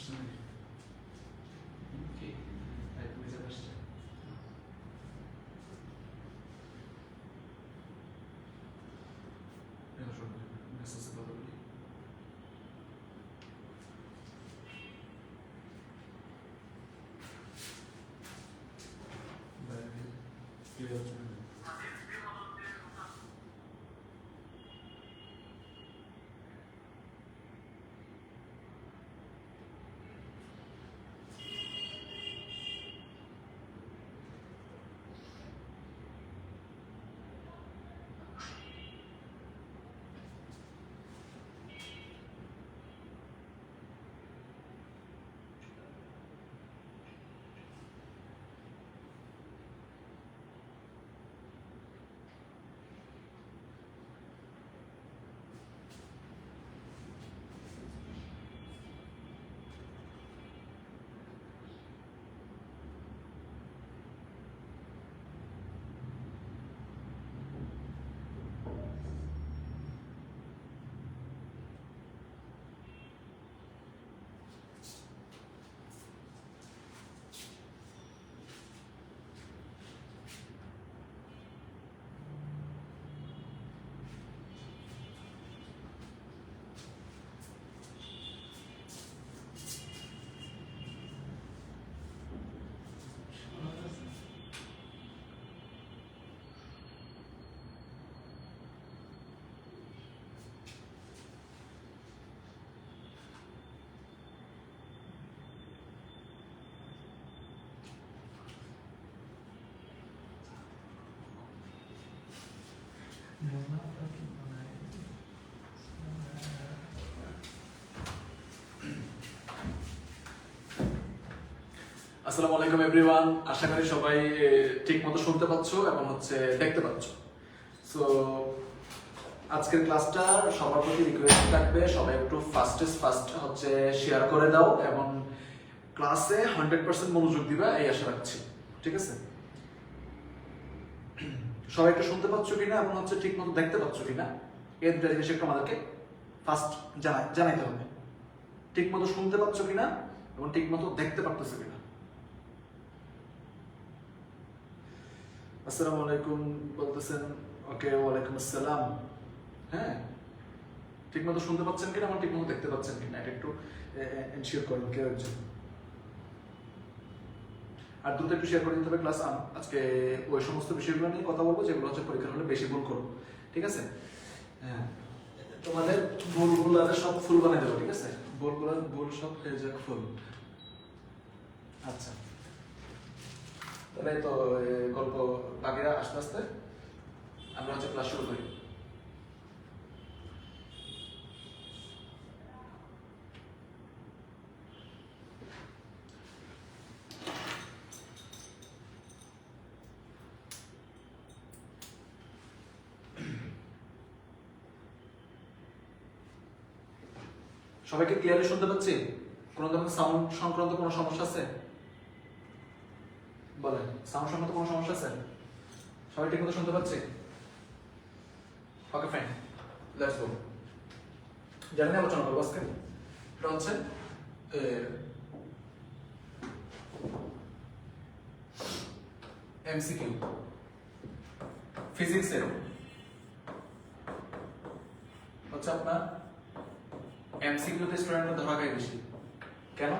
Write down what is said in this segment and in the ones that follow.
আসসালামু আলাইকুম এভরিওয়ান, আশা করি সবাই ঠিক মতো শুনতে পাচ্ছ এবং দেখতে পাচ্ছ। সো আজকের ক্লাসটা সবার প্রতি রিকোয়েস্ট থাকবে, সবাই একটু ফাস্ট শেয়ার করে দাও এবং ক্লাসে 100% মনোযোগ দিবা এই আশা রাখছি। ঠিক আছে, সবাই একটু শুনতে পাচ্ছ কিনা এবং ঠিক মতো দেখতে পাচ্ছ কিনা এই দুটো জিনিস একটু আমাদেরকে ফার্স্ট জানাইতে হবে। ঠিক মতো শুনতে পাচ্ছ কিনা এবং ঠিক মতো দেখতে পারতেছো কিনা। আসসালামু আলাইকুম বলতেছেন, ওকে ওয়ালাইকুম আসসালাম। হ্যাঁ, ঠিক মতো শুনতে পাচ্ছেন কিনা এবং ঠিক মতো দেখতে পাচ্ছেন কিনা এটা একটু এনশিওর করুন কেউ একজন। আর দ্রুত একটু শেয়ার করে দিতে হবে ক্লাস। আজকে ওই সমস্ত বিষয়গুলো নিয়ে কথা বলবো যেগুলো পরীক্ষার হলে বেশি ভুল করো। ঠিক আছে, হ্যাঁ, তোমাদের ভুলগুলো সব ফুল বানিয়ে দেবো। ঠিক আছে, ভুল সব হয়ে যাক ফুল। আচ্ছা, তাহলে তো গল্প বাকিরা আস্তে আস্তে আমরা ক্লাস শুরু করি। সবাইকে ক্লিয়ারলি শুনতে পাচ্ছি? কোনো ধরনের সাউন্ড সংক্রান্ত কোনো সমস্যা আছে? বলেন, সাউন্ড সংক্রান্ত কোনো সমস্যা আছে? সবাই ঠিক মতো শুনতে পাচ্ছি? Okay fine, let's go. জানি না আলোচনা করবো আজকে, এটা হচ্ছে এমসিকিউ ফিজিক্সের আপনার এমসিকিউতে স্টুডেন্টরা ধরা খায় বেশি। কেন?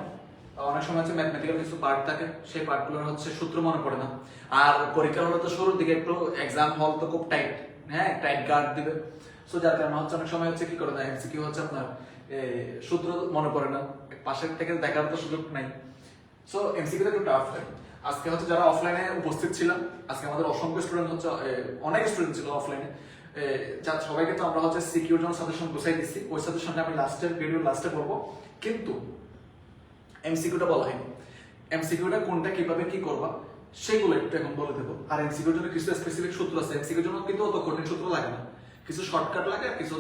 অনেক সময় ম্যাথমেটিক্যাল কিছু পার্ট থাকে, সেই পার্টগুলোর সূত্র মনে পড়ে না। আর পরীক্ষা হলে তো শুরুর দিকে একটু এক্সাম হল তো খুব টাইট, হ্যাঁ, টাইট গার্ড দিবে। সো যার কারণে অনেক সময় কি করে না, এমসিকিউ আপনার সূত্র মনে পড়ে না, পাশের থেকে দেখার তো সুযোগ নাই। সো এমসিকিউটা একটু টাফ হয়। আজকে যারা অফলাইনে উপস্থিত ছিলাম, আজকে আমাদের অসংখ্য স্টুডেন্ট অনেক স্টুডেন্ট ছিল অফলাইনে। যার সবাইকে তো আমরা সিকিউর জন্য সাজেশন গোছাই দিচ্ছি, ওই সাজেশনটা আমি ভিডিও লাস্টে বলবো। কিন্তু এমসিকিউটা বলা হয়নি। এমসিকিউটা কোনটা কিভাবে কি করবা সেগুলো একটু এখন বলে দেবো। আর এমসিকিউর জন্য কিছু স্পেসিফিক সূত্র আছে। এমসিকিউর জন্য কিন্তু অত কঠিন সূত্র লাগে না, কিছু শর্টকাট লাগে আর কিছু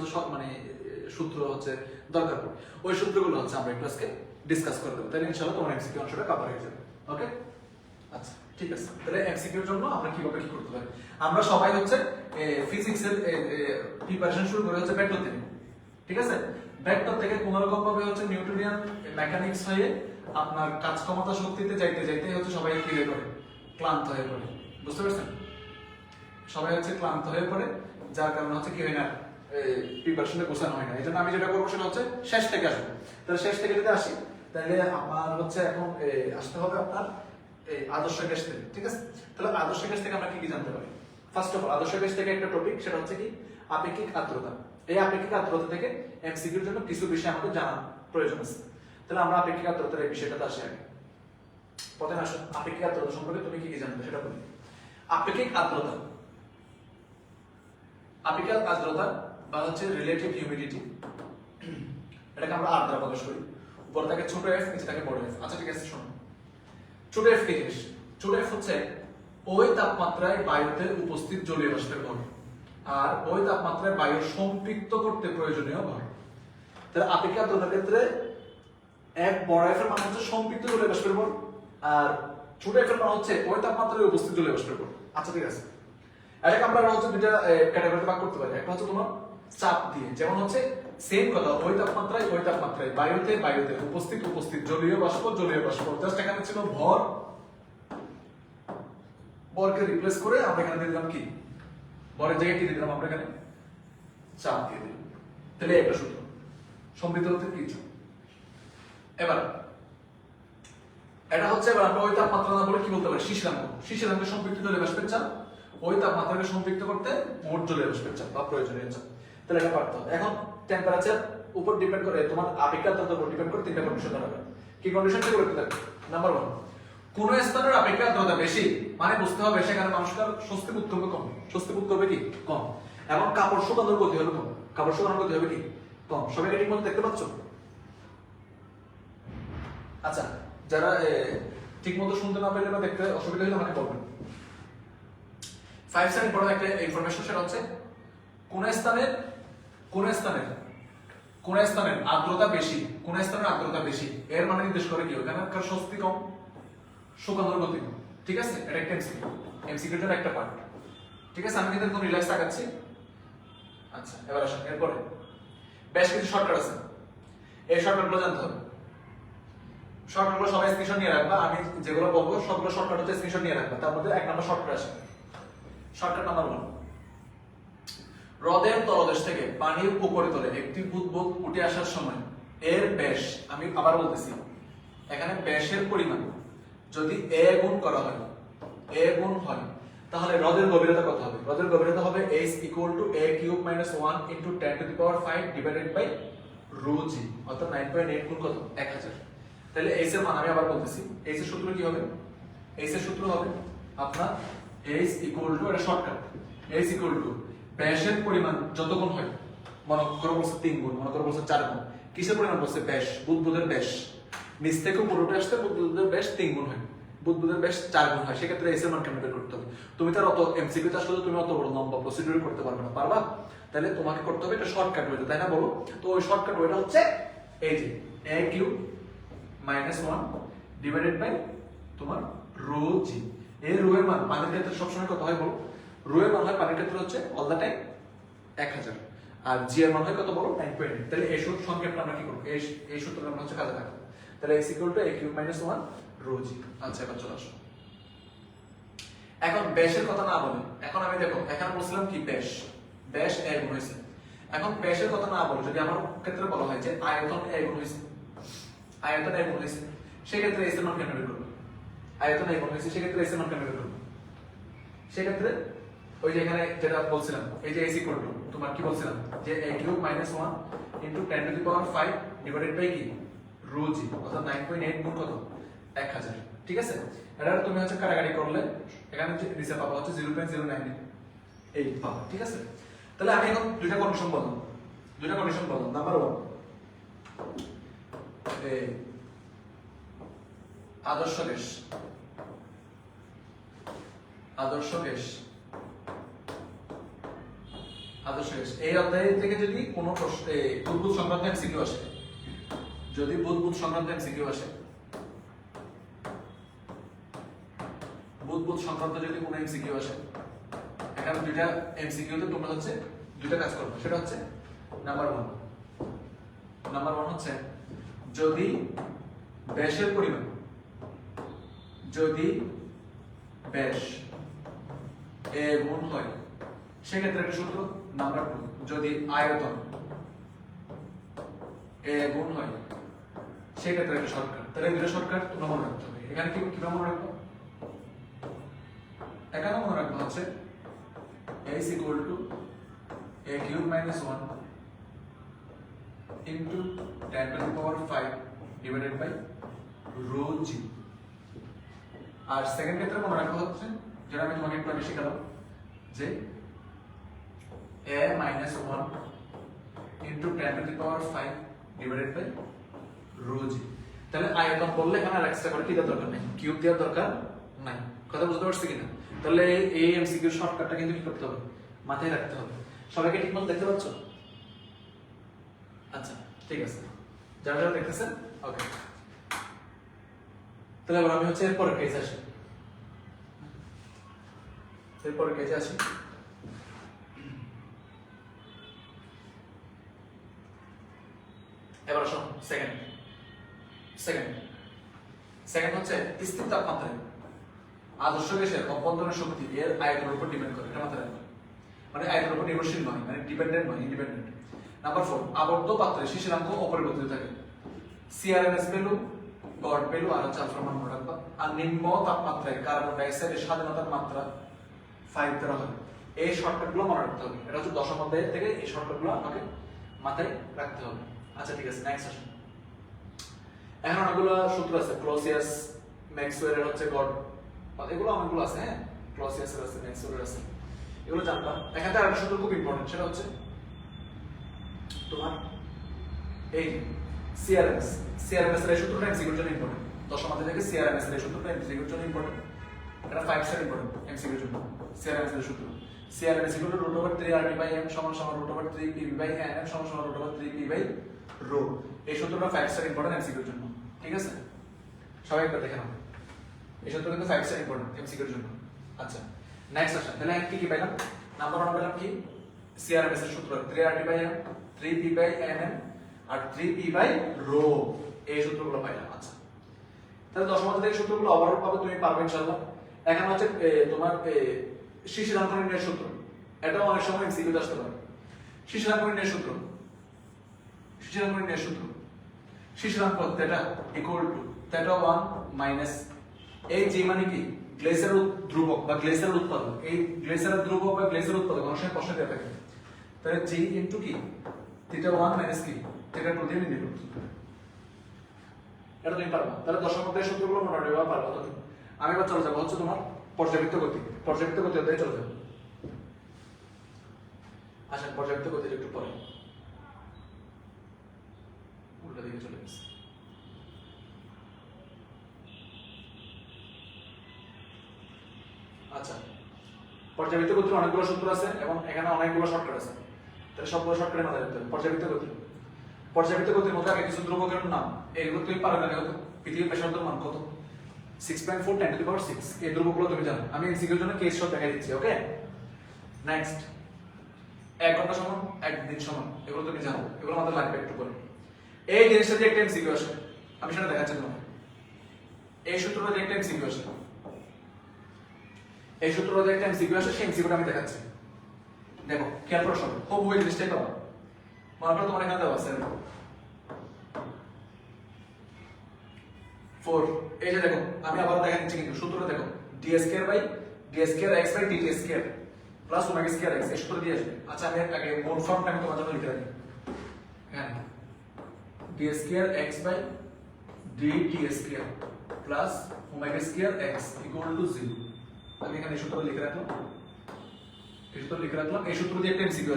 সূত্র দরকার পড়ে। ওই সূত্রগুলো আমরা একটু আজকে ডিসকাস করে দেবো, তাহলে ইনশাআল্লাহ তোমার এমসিকিউ অংশটা কভার হয়ে যাবে। ওকে, আচ্ছা ঠিক আছে। তাহলে এমসিকিউর জন্য আমরা কিভাবে কি করতে পারি? আমরা সবাই ফিজিক্সের প্রিপারেশন শুরু করে ব্যাটল থেকে। ঠিক আছে, ভেক্টর থেকে কোন রকম ভাবে হচ্ছে নিউটনিয়ান মেকানিক্স হয়ে আপনার কাজ ক্ষমতা শক্তিতে যাইতে যাইতে হচ্ছে সবাই কি হয়ে পড়ে, ক্লান্ত হয়ে পড়ে। বুঝতে পারছেন? সবাই হচ্ছে ক্লান্ত হয়ে পড়ে, যার কারণে হচ্ছে কি হয় না, প্রিপারেশনে গোছানো হয় না। এই জন্য আমি যেটা করবো সেটা হচ্ছে শেষ থেকে আসবো। তাহলে শেষ থেকে যদি আসি তাহলে আমার হচ্ছে এখন আসতে হবে আপনার এই আদর্শ গ্যাস থেকে। ঠিক আছে? তাহলে আদর্শ গ্যাস থেকে আমরা কি কি জানতে পারি? ফার্স্ট অফ অল আদর্শ গ্যাস থেকে একটা টপিক, সেটা হচ্ছে কি আপেক্ষিক আর্দ্রতা। এই আপেক্ষিক আর্দ্রতা থেকে এমসিকিউর জন্য কিছু বিষয় আমাদের জানা প্রয়োজন আছে। তাহলে আমরা আপেক্ষিক আর্দ্রতার এই বিষয়টাতে আসি আগে। প্রথমে আসুন আপেক্ষিক আর্দ্রতা সম্পর্কে তুমি কি কি জানতে সেটা বলি। আপেক্ষিক আর্দ্রতা, আপেক্ষিক আর্দ্রতা বা হচ্ছে রিলেটিভ হিউমিডিটি, এটাকে আমরা আর্দ্রা প্রকাশ করি। উপরে থাকে ছোট এফ, নিচে থাকে বড় এফ। আচ্ছা ঠিক আছে, শোনো ছোট এফ কি জিনিস? ছোট এফ হচ্ছে ওই তাপমাত্রায় বায়ুতে উপস্থিত জলীয় বাষ্পের ভর আর ওই তাপমাত্রায় বায়ু সম্পৃক্ত করতে প্রয়োজনীয় ভর। তাহলে আপেক্ষিক আর্দ্রতার ক্ষেত্রে এক বড় এফ এর মান হচ্ছে সম্পৃক্ত জলীয় বাষ্পের ভর আর ছোট এফ এর মান হচ্ছে ওই তাপমাত্রায় উপস্থিত জলীয় বাষ্পের ভর। আচ্ছা ঠিক আছে, এটাকে আমরা হচ্ছে দুইটা ক্যাটাগরিতে ভাগ করতে পারি। একটা হচ্ছে তোমার চাপ দিয়ে, যেমন হচ্ছে সেম কথা ওই তাপমাত্রায় বায়ুতে উপস্থিত জলীয় বাষ্প জাস্ট এখানে ছিল ভর, ভরকে রিপ্লেস করে আমরা এখানে দিয়ে দিলাম কি, ভরের জায়গায় কি দিলাম আমরা এখানে চাপ দিয়ে দিলাম। তাহলে একটা সূত্র সমৃদ্ধ হতে কিছু। এবার এটা হচ্ছে, এবার আমরা ওই তাপমাত্রা না বলে কি বলতে পারি, শিশিরাঙ্ক সম্পৃক্ত জলীয় বাষ্পের চাপ, ওই তাপমাত্রাকে সম্পৃক্ত করতে মোট জলীয় বাষ্পের চাপ বা প্রয়োজনীয় চাপ। তাহলে এটা পারতে হবে। এখন টেম্পারেচার উপর ডিপেন্ড করে, তোমার আপেক্ষিক আর্দ্রতার উপর ডিপেন্ড করে তিনটা কন্ডিশন হবে। কি কন্ডিশন কি করতে থাকবে? নাম্বার 1, কোন স্থানের আপেক্ষিক আর্দ্রতা বেশি, মানে বুঝতে হবে সেখানে মানুষের স্বস্তি বোধ করবে কম, স্বস্তি বোধ করবে কি কম, এবং কাপড় শুকানোর গতি হবে কম, কাপড় শুকানোর গতি হবে কি কম। সবাইকে ঠিক মতো দেখতে পাচ্ছ? আচ্ছা, যারা ঠিক মতো শুনতে না পেলে বা দেখতে অসুবিধা হলে আমাকে বলবেন। 5 সেকেন্ড পরে একটা ইনফরমেশন, সেটা হচ্ছে কোন স্থানের আর্দ্রতা বেশি, এর মানে নির্দেশ করে কি ওখানকার স্বস্তি কম, শুকানোর গতি কম। ঠিক আছে, এটা একটা এমসিকিউর জন্য একটা পার্ট। ঠিক আছে, আমি কিন্তু একদম রিল্যাক্স থাকাচ্ছি। আচ্ছা এবার আসুন, এরপরে বেশ কিছু শর্টকাট আছে, এই শর্টকাটগুলো জানতে হবে। শর্টকাটগুলো সবাই স্ক্রিনশট নিয়ে রাখবা, আমি যেগুলো বলবো সবগুলো শর্টকাট হচ্ছে স্ক্রিনশট নিয়ে রাখবা। তার মধ্যে 1 নম্বর শর্টকাট আসে। শর্টকাট নাম্বার 1, হ্রদের তলদেশ থেকে পানির উপরিতলে একটি বুদবুদ উঠে আসার সময় এর ব্যাস, আমি আবার বলতেছি, এখানে ব্যাসের পরিমাণ যদি a গুণ করা হয়, তাহলে হ্রদের গভীরতা কত হবে? হ্রদের গভীরতা হবে h = a³ - 1 × 10⁵ divided by ρg, অর্থাৎ 9.8 গুণ কত? 1000। তাহলে h এর মান আমি আবার বলতেছি, h এর সূত্র কি হবে? h এর সূত্র হবে আপনার h = এটা শর্টকাট, h = ব্যাসের পরিমাণ যত গুণ হয়, মনে করো বলছে 3 গুণ, মনে করো বলছে 4 গুণ, কিসের পরিমাণ বলছে? ব্যাস, বুদবুদের ব্যাস। নিচ থেকে উপরে উঠে আসতে বুদবুদের ব্যাস 3 গুণ হয়, বুদবুদের ব্যাস 4 গুণ হয়, সেক্ষেত্রে এস এর মান কেমন বের করতে হবে? তুমি তার অত এমসিকিউ তে আসলে তুমি অত বড় লম্বা প্রসিডিউর করতে পারবে না, পারবা? তাহলে তোমাকে করতে হবে এটা শর্টকাট ওয়েতে, তাই না বলো? তো ওই শর্টকাট ওয়েটা হচ্ছে এই যে a³ - 1 ডিভাইডেড বাই তোমার ρg। এই রো এর মান পানির ক্ষেত্রে সবসময় কত হয় বলো? রো এর মান হয় পানির ক্ষেত্রে হচ্ছে অল দা টাইম 1000, আর জি এর মান হয় কত বলো? 9.8। তাহলে এই সূত্র সংক্ষেপটা আমরা কি করব? এই সূত্রটা আমরা হচ্ছে কাজে লাগাবো। তাহলে h = a³ - 1 ρg। আচ্ছা এবার চলে আসো, এখন ব্যাসের কথা না বলে, এখন আমি দেখো এখানে বলছিলাম কি ব্যাস a গুণ হইছে। এখন ব্যাসের কথা না বলে যদি আমার ক্ষেত্রে বলা হয় যে আয়তন a গুণ হইছে, সেক্ষেত্রে s এর মান কেমন বের করব? আয়তন a গুণ হইছে, সেক্ষেত্রে s এর মান কেমন বের করব? সেক্ষেত্রে ওই যে এখানে যেটা বলছিলাম, এই যে h = তোমার কি বলছিলাম যে a³ - 1 × 10⁵ ডিভাইডেড বাই কি ρg, অর্থাৎ 9.8 গুণ কত? 1000। ঠিক আছে, এটা তুমি হচ্ছে কাটাকাটি করলে এখানে যে নিচে পাবো হচ্ছে 0.098 পাবো। ঠিক আছে, তাহলে আমি এখন দুইটা কন্ডিশন বললাম। নাম্বার 1, আদর্শ গ্যাস। এই অধ্যায় থেকে যদি কোনো প্রশ্ন বুদবুদ সংক্রান্ত এমসিকিউ আসে, বুদবুদ সংক্রান্ত যদি কোনো এমসিকিউ আসে, এখানে দুইটা এমসিকিউ তে তোমরা হচ্ছে দুইটা কাজ করবে। সেটা হচ্ছে নাম্বার 1, নাম্বার 1 হচ্ছে যদি ব্যাসের পরিমাণ, যদি ব্যাস a গুণ হয় সেক্ষেত্রে একটা সূত্র। নাম্বার 2 যদি আয়তন a গুণ হয় সেক্ষেত্রে একটা শর্টকাট। তাহলে এই দুটো শর্টকাট তোমরা মনে রাখতে হবে। এখানে কিভাবে মনে রাখবো? এখানে মনে রাখবো হচ্ছে a is equal to a cube minus 1 into 10 to the power 5 divided by rho g। আর সেকেন্ড ক্ষেত্রে মনে রাখবো হচ্ছে যেটা আমি তোমাকে একটু আগে শেখালাম যে a minus 1 into 10 to the power 5 divided by rho g। তাহলে আয়তন বললে এখানে আর এক্সট্রা করে কি দেওয়ার দরকার নেই, কিউব দেওয়ার দরকার নাই। কথা বুঝতে পারছি কিনা? তাহলে এই এমসিকিউ শর্টকাটটা কিন্তু কি করতে হবে, মাথায় রাখতে হবে। সবাইকে ঠিকমতো দেখতে পাচ্ছ? আচ্ছা ঠিক আছে, যারা যারা দেখতেছেন ওকে। তাহলে এবার আমি হচ্ছে এরপরের কেসে আসি। এরপরের কেসে আসি। এবার আসো সেকেন্ড হচ্ছে স্থির তাপমাত্রায় আদর্শ গ্যাসের অভ্যন্তরীণ শক্তি এর আয়তনের উপর ডিপেন্ড করে। এটা মাথায় রাখবে, মানে আয়তনের উপর নির্ভরশীল নয়, মানে ডিপেন্ডেন্ট নয়, ইন্ডিপেন্ডেন্ট। নাম্বার 4 আবদ্ধ পাত্রে শিশিরাঙ্ক অপরিবর্তিত থাকে। সিআরএমএস ভ্যালু, গড় ভ্যালু আর হচ্ছে আলফা মান মনে রাখবা। আর নিম্ন তাপমাত্রায় কার্বন ডাই অক্সাইডের স্বাধীনতার মাত্রা 5 দ্বারা হয়। এই শর্টকাটগুলো মনে রাখতে হবে। এটা হচ্ছে দশম অধ্যায় থেকে এই শর্টকাটগুলো আমাকে মাথায় রাখতে হবে। আচ্ছা ঠিক আছে, নেক্সট আসুন। এখন অনেকগুলো সূত্র আছে, ক্লসিয়াস, ম্যাক্সওয়েলের হচ্ছে গড়, এগুলো অনেকগুলো আছে। হ্যাঁ, ক্লসিয়াসের আছে, ম্যাক্সওয়েলের আছে, এগুলো জানবা। এখানে আরেকটা সূত্র খুব ইম্পর্টেন্ট, সেটা হচ্ছে তোমার এই সিআরএমএস এর এই সূত্রটা এমসিকিউর জন্য ইম্পর্টেন্ট। দশম অধ্যায় থেকে সিআরএমএস এর এই সূত্রটা এমসিকিউর জন্য ইম্পর্টেন্ট। এটা 5 স্টার ইম্পর্টেন্ট এমসিকিউর জন্য। সিআরএমএস এর সূত্র, সিআরএমএস ইকুয়াল টু √3RT/m সমান সমান √3PV/nm সমান সমান √3P/ρ। এই সূত্রটা 5 স্টার ইম্পর্টেন্ট এমসিকিউর জন্য। ঠিক আছে, সবাই একবার দেখে নাও। এই সূত্র কিন্তু 5 স্টার ইম্পর্টেন্ট এমসিকিউর জন্য। আচ্ছা নেক্সট আসেন। তাহলে কি কি পাইলাম? নাম্বার 1 পেলাম কি? সিআরএমএস এর সূত্র 3RT/m 3P/nm আর 3P/ρ। এই সূত্রগুলো পাইলাম। আচ্ছা, তাহলে দশম অধ্যায় থেকে সূত্রগুলো ওভারঅল পাবে, তুমি পারবে ইনশাআল্লাহ। এখন হচ্ছে তোমার শিশিরাঙ্ক নির্ণয়ের সূত্র, এটাও অনেক সময় এমসিকিউতে আসতে পারে। শিশিরাঙ্ক নির্ণয়ের সূত্র শিশিরাঙ্ক θ ইকুয়াল টু θ1 মাইনাস এই জি মানে কি গ্লেসিয়ার ধ্রুবক বা গ্লেসিয়ার উৎপাদক। এই গ্লেসিয়ার ধ্রুবক বা গ্লেসিয়ার উৎপাদক অনেক সময় প্রশ্ন দেওয়া থাকে। তাহলে জি ইনটু কি θ1 মাইনাস কি θ2 দিয়ে নির্ণয় করতে, এটা তুমি পারবা। তাহলে দশম অধ্যায়ের সূত্রগুলো মনে রাখবা, পারবা তো। আমি এবার চলে যাবো হচ্ছে তোমার পর্যাবৃত্ত গতি অধ্যায়ে চলে যাবো। আসেন পর্যাবৃত্ত গতির একটু পরে, উল্টা দিকে চলে গেছে। আচ্ছা, পর্যাবৃত্ত গতির অনেকগুলো সূত্র আছে এবং এখানে অনেকগুলো শর্টকাট আছে। তাহলে সবগুলো শর্টকাটে মাথায় রাখতে হবে। পর্যাবৃত্ত গতির মধ্যে আগে কিছু ধ্রুবকের নাম, এইগুলো তুমি পারবে না। পৃথিবীর ব্যাসার্ধের মান কত? 6.4 10 to the power 6। এই ধ্রুবকগুলো তুমি জানো, আমি এমসিকিউর জন্য কেস শট দেখাই দিচ্ছি। ওকে, নেক্সট 1 ঘন্টা সমান 1 দিন সমান, এগুলো তুমি জানো, এগুলো আমাদের লাগবে একটু পরে। এই জিনিসটা যে একটা এমসিকিউ আসে, আমি সেটা দেখাচ্ছি তোমাকে। এই সূত্রটা যে একটা এমসিকিউ আসে, সেই এমসিকিউটা আমি দেখাচ্ছি। দেখো খেয়াল করো সব, হুবহু এই জিনিসটাই পাবা। মনে করো তোমার এখানে দেওয়া আছে 4। এই যে দেখো, আমি আবার দেখা দিচ্ছি কিন্তু সূত্রটা দেখো, d2/dt² প্লাস ω²x এই সূত্র দিয়ে আসবে। আচ্ছা, আমি আগে মোট ফর্মটা আমি তোমার জন্য লিখে রাখি। হ্যাঁ, d2/dt² plus ω²x equal to 0। আমি এখানে এই সূত্রটা লিখে রাখলাম। এই সূত্র দিয়ে একটা এমসিকিউ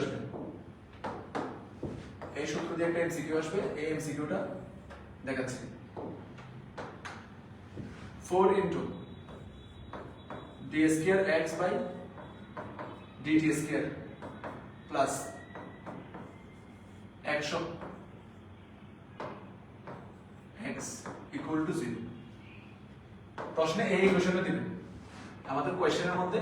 আসবে। এই এমসিকিউটা দেখাচ্ছি। 4 into d²x/dt² plus 100x equal to 0। প্রশ্নে এই ইকুয়েশনটা দিবে। আমাদের কোয়েশ্চেনের মধ্যে,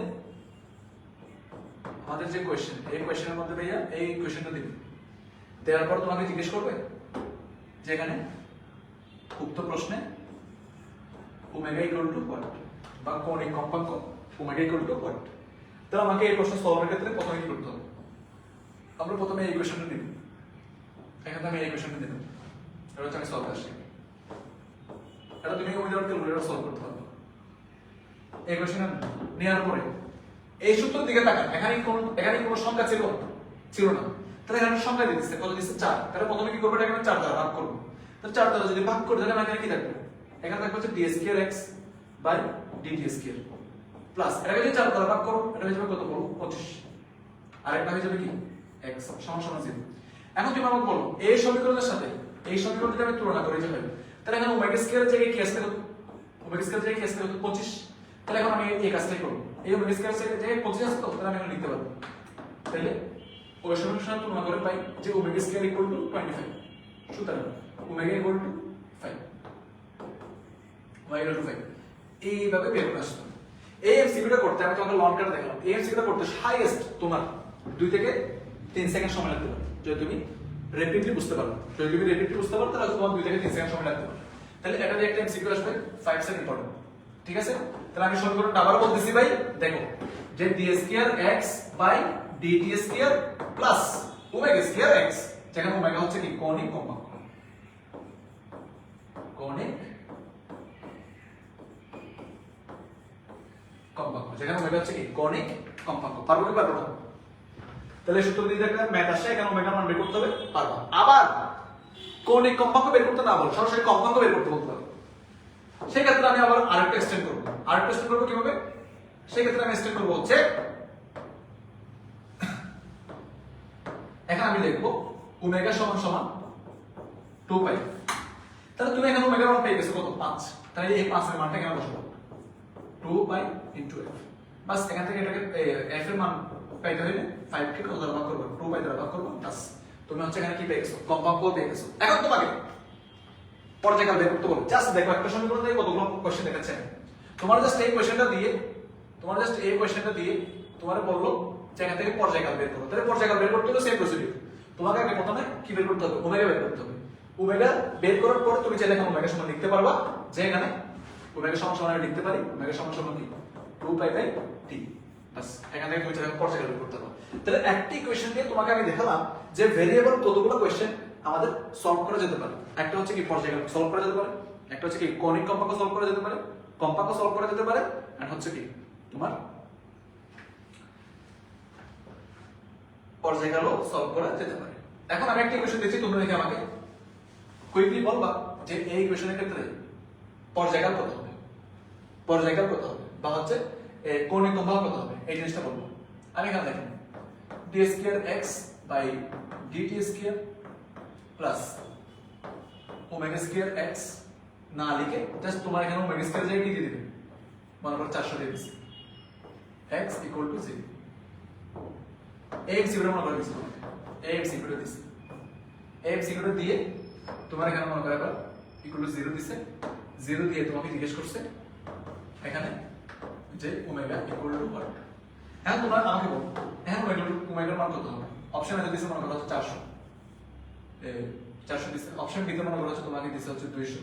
আমাদের যে কোয়েশ্চেন, এই কোয়েশ্চেনের মধ্যে ভাইয়া এই ইকুয়েশনটা দিবে। দেওয়ার পর তোমাকে জিজ্ঞেস করবে যেখানে উক্ত প্রশ্নে ওমেগা ইকুয়াল টু হোয়াট বা কৌণিক কম্পাঙ্ক ওমেগা ইকুয়াল টু হোয়াট। তাহলে আমাকে এই প্রশ্ন সলভের ক্ষেত্রে প্রথমে কি করতে হবে? আমরা প্রথমে এই ইকুয়েশনটা নিব, এখানে আমি এই ইকুয়েশনটা দিলাম, এটা হচ্ছে আমি সলভ আসছি, এটা তুমি উইদাউট ক্যালকুলেটর সলভ করতে পারবে। এই ইকুয়েশন নেওয়ার পরে এই সূত্রের দিকে তাকান, এখানে কোনো সংখ্যা ছিল না, তাহলে এখানে সংখ্যা দিয়ে দিচ্ছে, কত দিচ্ছে 4। তাহলে প্রথমে কি করব, এখানে 4 দ্বারা ভাগ করব। তাহলে 4 দ্বারা যদি ভাগ করি তাহলে এখানে কি থাকবে? এখানে থাকবে হচ্ছে d square x by dt square plus এটাকে যদি 4 দ্বারা ভাগ করব এটা হয়ে যাবে কত বলবো 25, আর এটা হয়ে যাবে কি x সমান সমান 0। এখন তুমি আমাকে বলো এই সমীকরণের সাথে এই সমীকরণ যদি আমি তুলনা করি তাহলে এখানে ওমেগা স্কয়ারের জায়গায় কি আসছে, ওমেগা স্কয়ারের জায়গায় কি আসছে 25। তাহলে এখন আমি এই কাজটাই করব, এই ওমেগা স্কয়ারের জায়গায় 25 আছে তো, তাহলে আমি এখানে লিখতে পারবো। তাহলে ওই সমীকরণের সাথে তুলনা করে পাই যে ওমেগা স্কয়ার ইকুয়াল টু 25, সুতরাং omega equal to 5, omega equal to 5 এইভাবে বের করে আসতে হবে। এই এমসিকিউটা করতে আমি তোমাকে লং কাট দেখালাম, এই এমসিকিউটা করতে হাইয়েস্ট তোমার 2 থেকে 3 সেকেন্ড সময় লাগতে পারে যদি তুমি র্যাপিডলি বুঝতে পারো। যদি তুমি র্যাপিডলি বুঝতে পারো তাহলে তোমার 2 থেকে 3 সেকেন্ড সময় লাগতে পারে। তাহলে এটা দিয়ে একটা এমসিকিউ আসবে 5 সেকেন্ড ইম্পর্টেন্ট, ঠিক আছে? তাহলে আমি সমীকরণটা আবার বলতেছি ভাই, দেখো যে d square x by dt square plus omega square x, যেখানে ওমেগা হচ্ছে কি কৌণিক কম্পাঙ্ক, কৌণিক কম্পাঙ্ক, যেখানে ওমেগা হচ্ছে কি কৌণিক কম্পাঙ্ক। পারবো কি পারবো না? তাহলে সূত্র দিয়ে একটা ম্যাথ আসে, এখানে ওমেগা মান বের করতে হবে, পারবা। আবার কৌণিক কম্পাঙ্ক বের করতে না বল, সরাসরি কম্পাঙ্ক বের করতে বলতে হবে। সেই ক্ষেত্রে আমি আবার আরেকটা এক্সটেন্ড করব। আরেকটা এক্সটেন্ড করব কিভাবে? সেই ক্ষেত্রে আমি এক্সটেন্ড করব হচ্ছে এখানে আমি লিখব ওমেগা সমান সমান 2 পাই। তাহলে তুমি এখানে ওমেগা মান পেয়ে গেছো কত? 5। তাহলে এই 5 এর মানটা এখানে বসাবো 2 পাই ইনটু f। বাস এখান থেকে এটাকে f এর মান পাইতে হলে 5 কে কত দ্বারা ভাগ করব? 2 পাই দ্বারা ভাগ করব। বাস তুমি হচ্ছে এখানে কি পেয়ে গেছো? কম্পাঙ্ক পেয়ে গেছো। এখন তোমাকে পর্যায়কাল বের করতে বলো। জাস্ট দেখো একটা সমীকরণ থেকে কতগুলো কোশ্চেন দেখাচ্ছে। তোমার জাস্ট এই কোশ্চেনটা দিয়ে তোমার বললো যে এখান থেকে পর্যায়কাল বের করো। তাহলে পর্যায়কাল বের করতে হলে সেম প্রসিডিউর। তোমাকে আগে প্রথমে কি বের করতে হবে? ওমেগা বের করতে হবে। ওমেগা বের করার পরে তুমি চাইলে এখানে ওমেগা সমান লিখতে পারবা, যে এখানে ওমেগা সমান সমান লিখতে পারি ওমেগা সমান সমান কি 2 পাই বাই t। বাস এখান থেকে তুমি চাইলে পর্যায়কাল বের করতে পারো। তাহলে একটি ইকুয়েশন দিয়ে তোমাকে আমি দেখালাম যে ভেরিয়েবল কতগুলো কোশ্চেন আমাদের সলভ করা যেতে পারে। একটা হচ্ছে কি পর্যায়কাল সলভ করা যেতে পারে, একটা হচ্ছে কি কৌণিক কম্পাঙ্ক সলভ করা যেতে পারে, কম্পাঙ্ক সলভ করা যেতে পারে, আর হচ্ছে কি তোমার পর্যায়কালও সলভ করা যেতে পারে। এখন আমি একটা ইকুয়েশন দিচ্ছি, তোমরা দেখে আমাকে কুইকলি বলবা যে এই ইকুয়েশনের ক্ষেত্রে পর্যায়কাল কত হবে, পর্যায়কাল কত হবে, বা হচ্ছে কৌণিক কম্পাঙ্ক কত হবে, এই জিনিসটা বলবো। আমি এখানে দেখেন d square x by dt square plus omega square x না লিখে জাস্ট তোমার এখানে ওমেগা স্কয়ার জায়গায় কি দিয়ে দিবে, মনে করো 400 দিয়ে দিছি, x ইকুয়াল টু 0। এই এমসিকিউটা মনে করে দিছি, এই এমসিকিউটা দিছি, এই এমসিকিউটা দিয়ে তোমার এখানে মনে করে ইকুয়াল টু 0 দিছে, 0 দিয়ে তোমাকে জিজ্ঞেস করছে এখানে যে ওমেগা ইকুয়াল টু হোয়াট। এখন তোমরা আমাকে বলো এখন ওমেগার মান কত হবে? অপশন এ দিছে মনে করো হচ্ছে 400, 400 দিছে। অপশন বি তে মনে করো হচ্ছে তোমাকে দিছে হচ্ছে 200,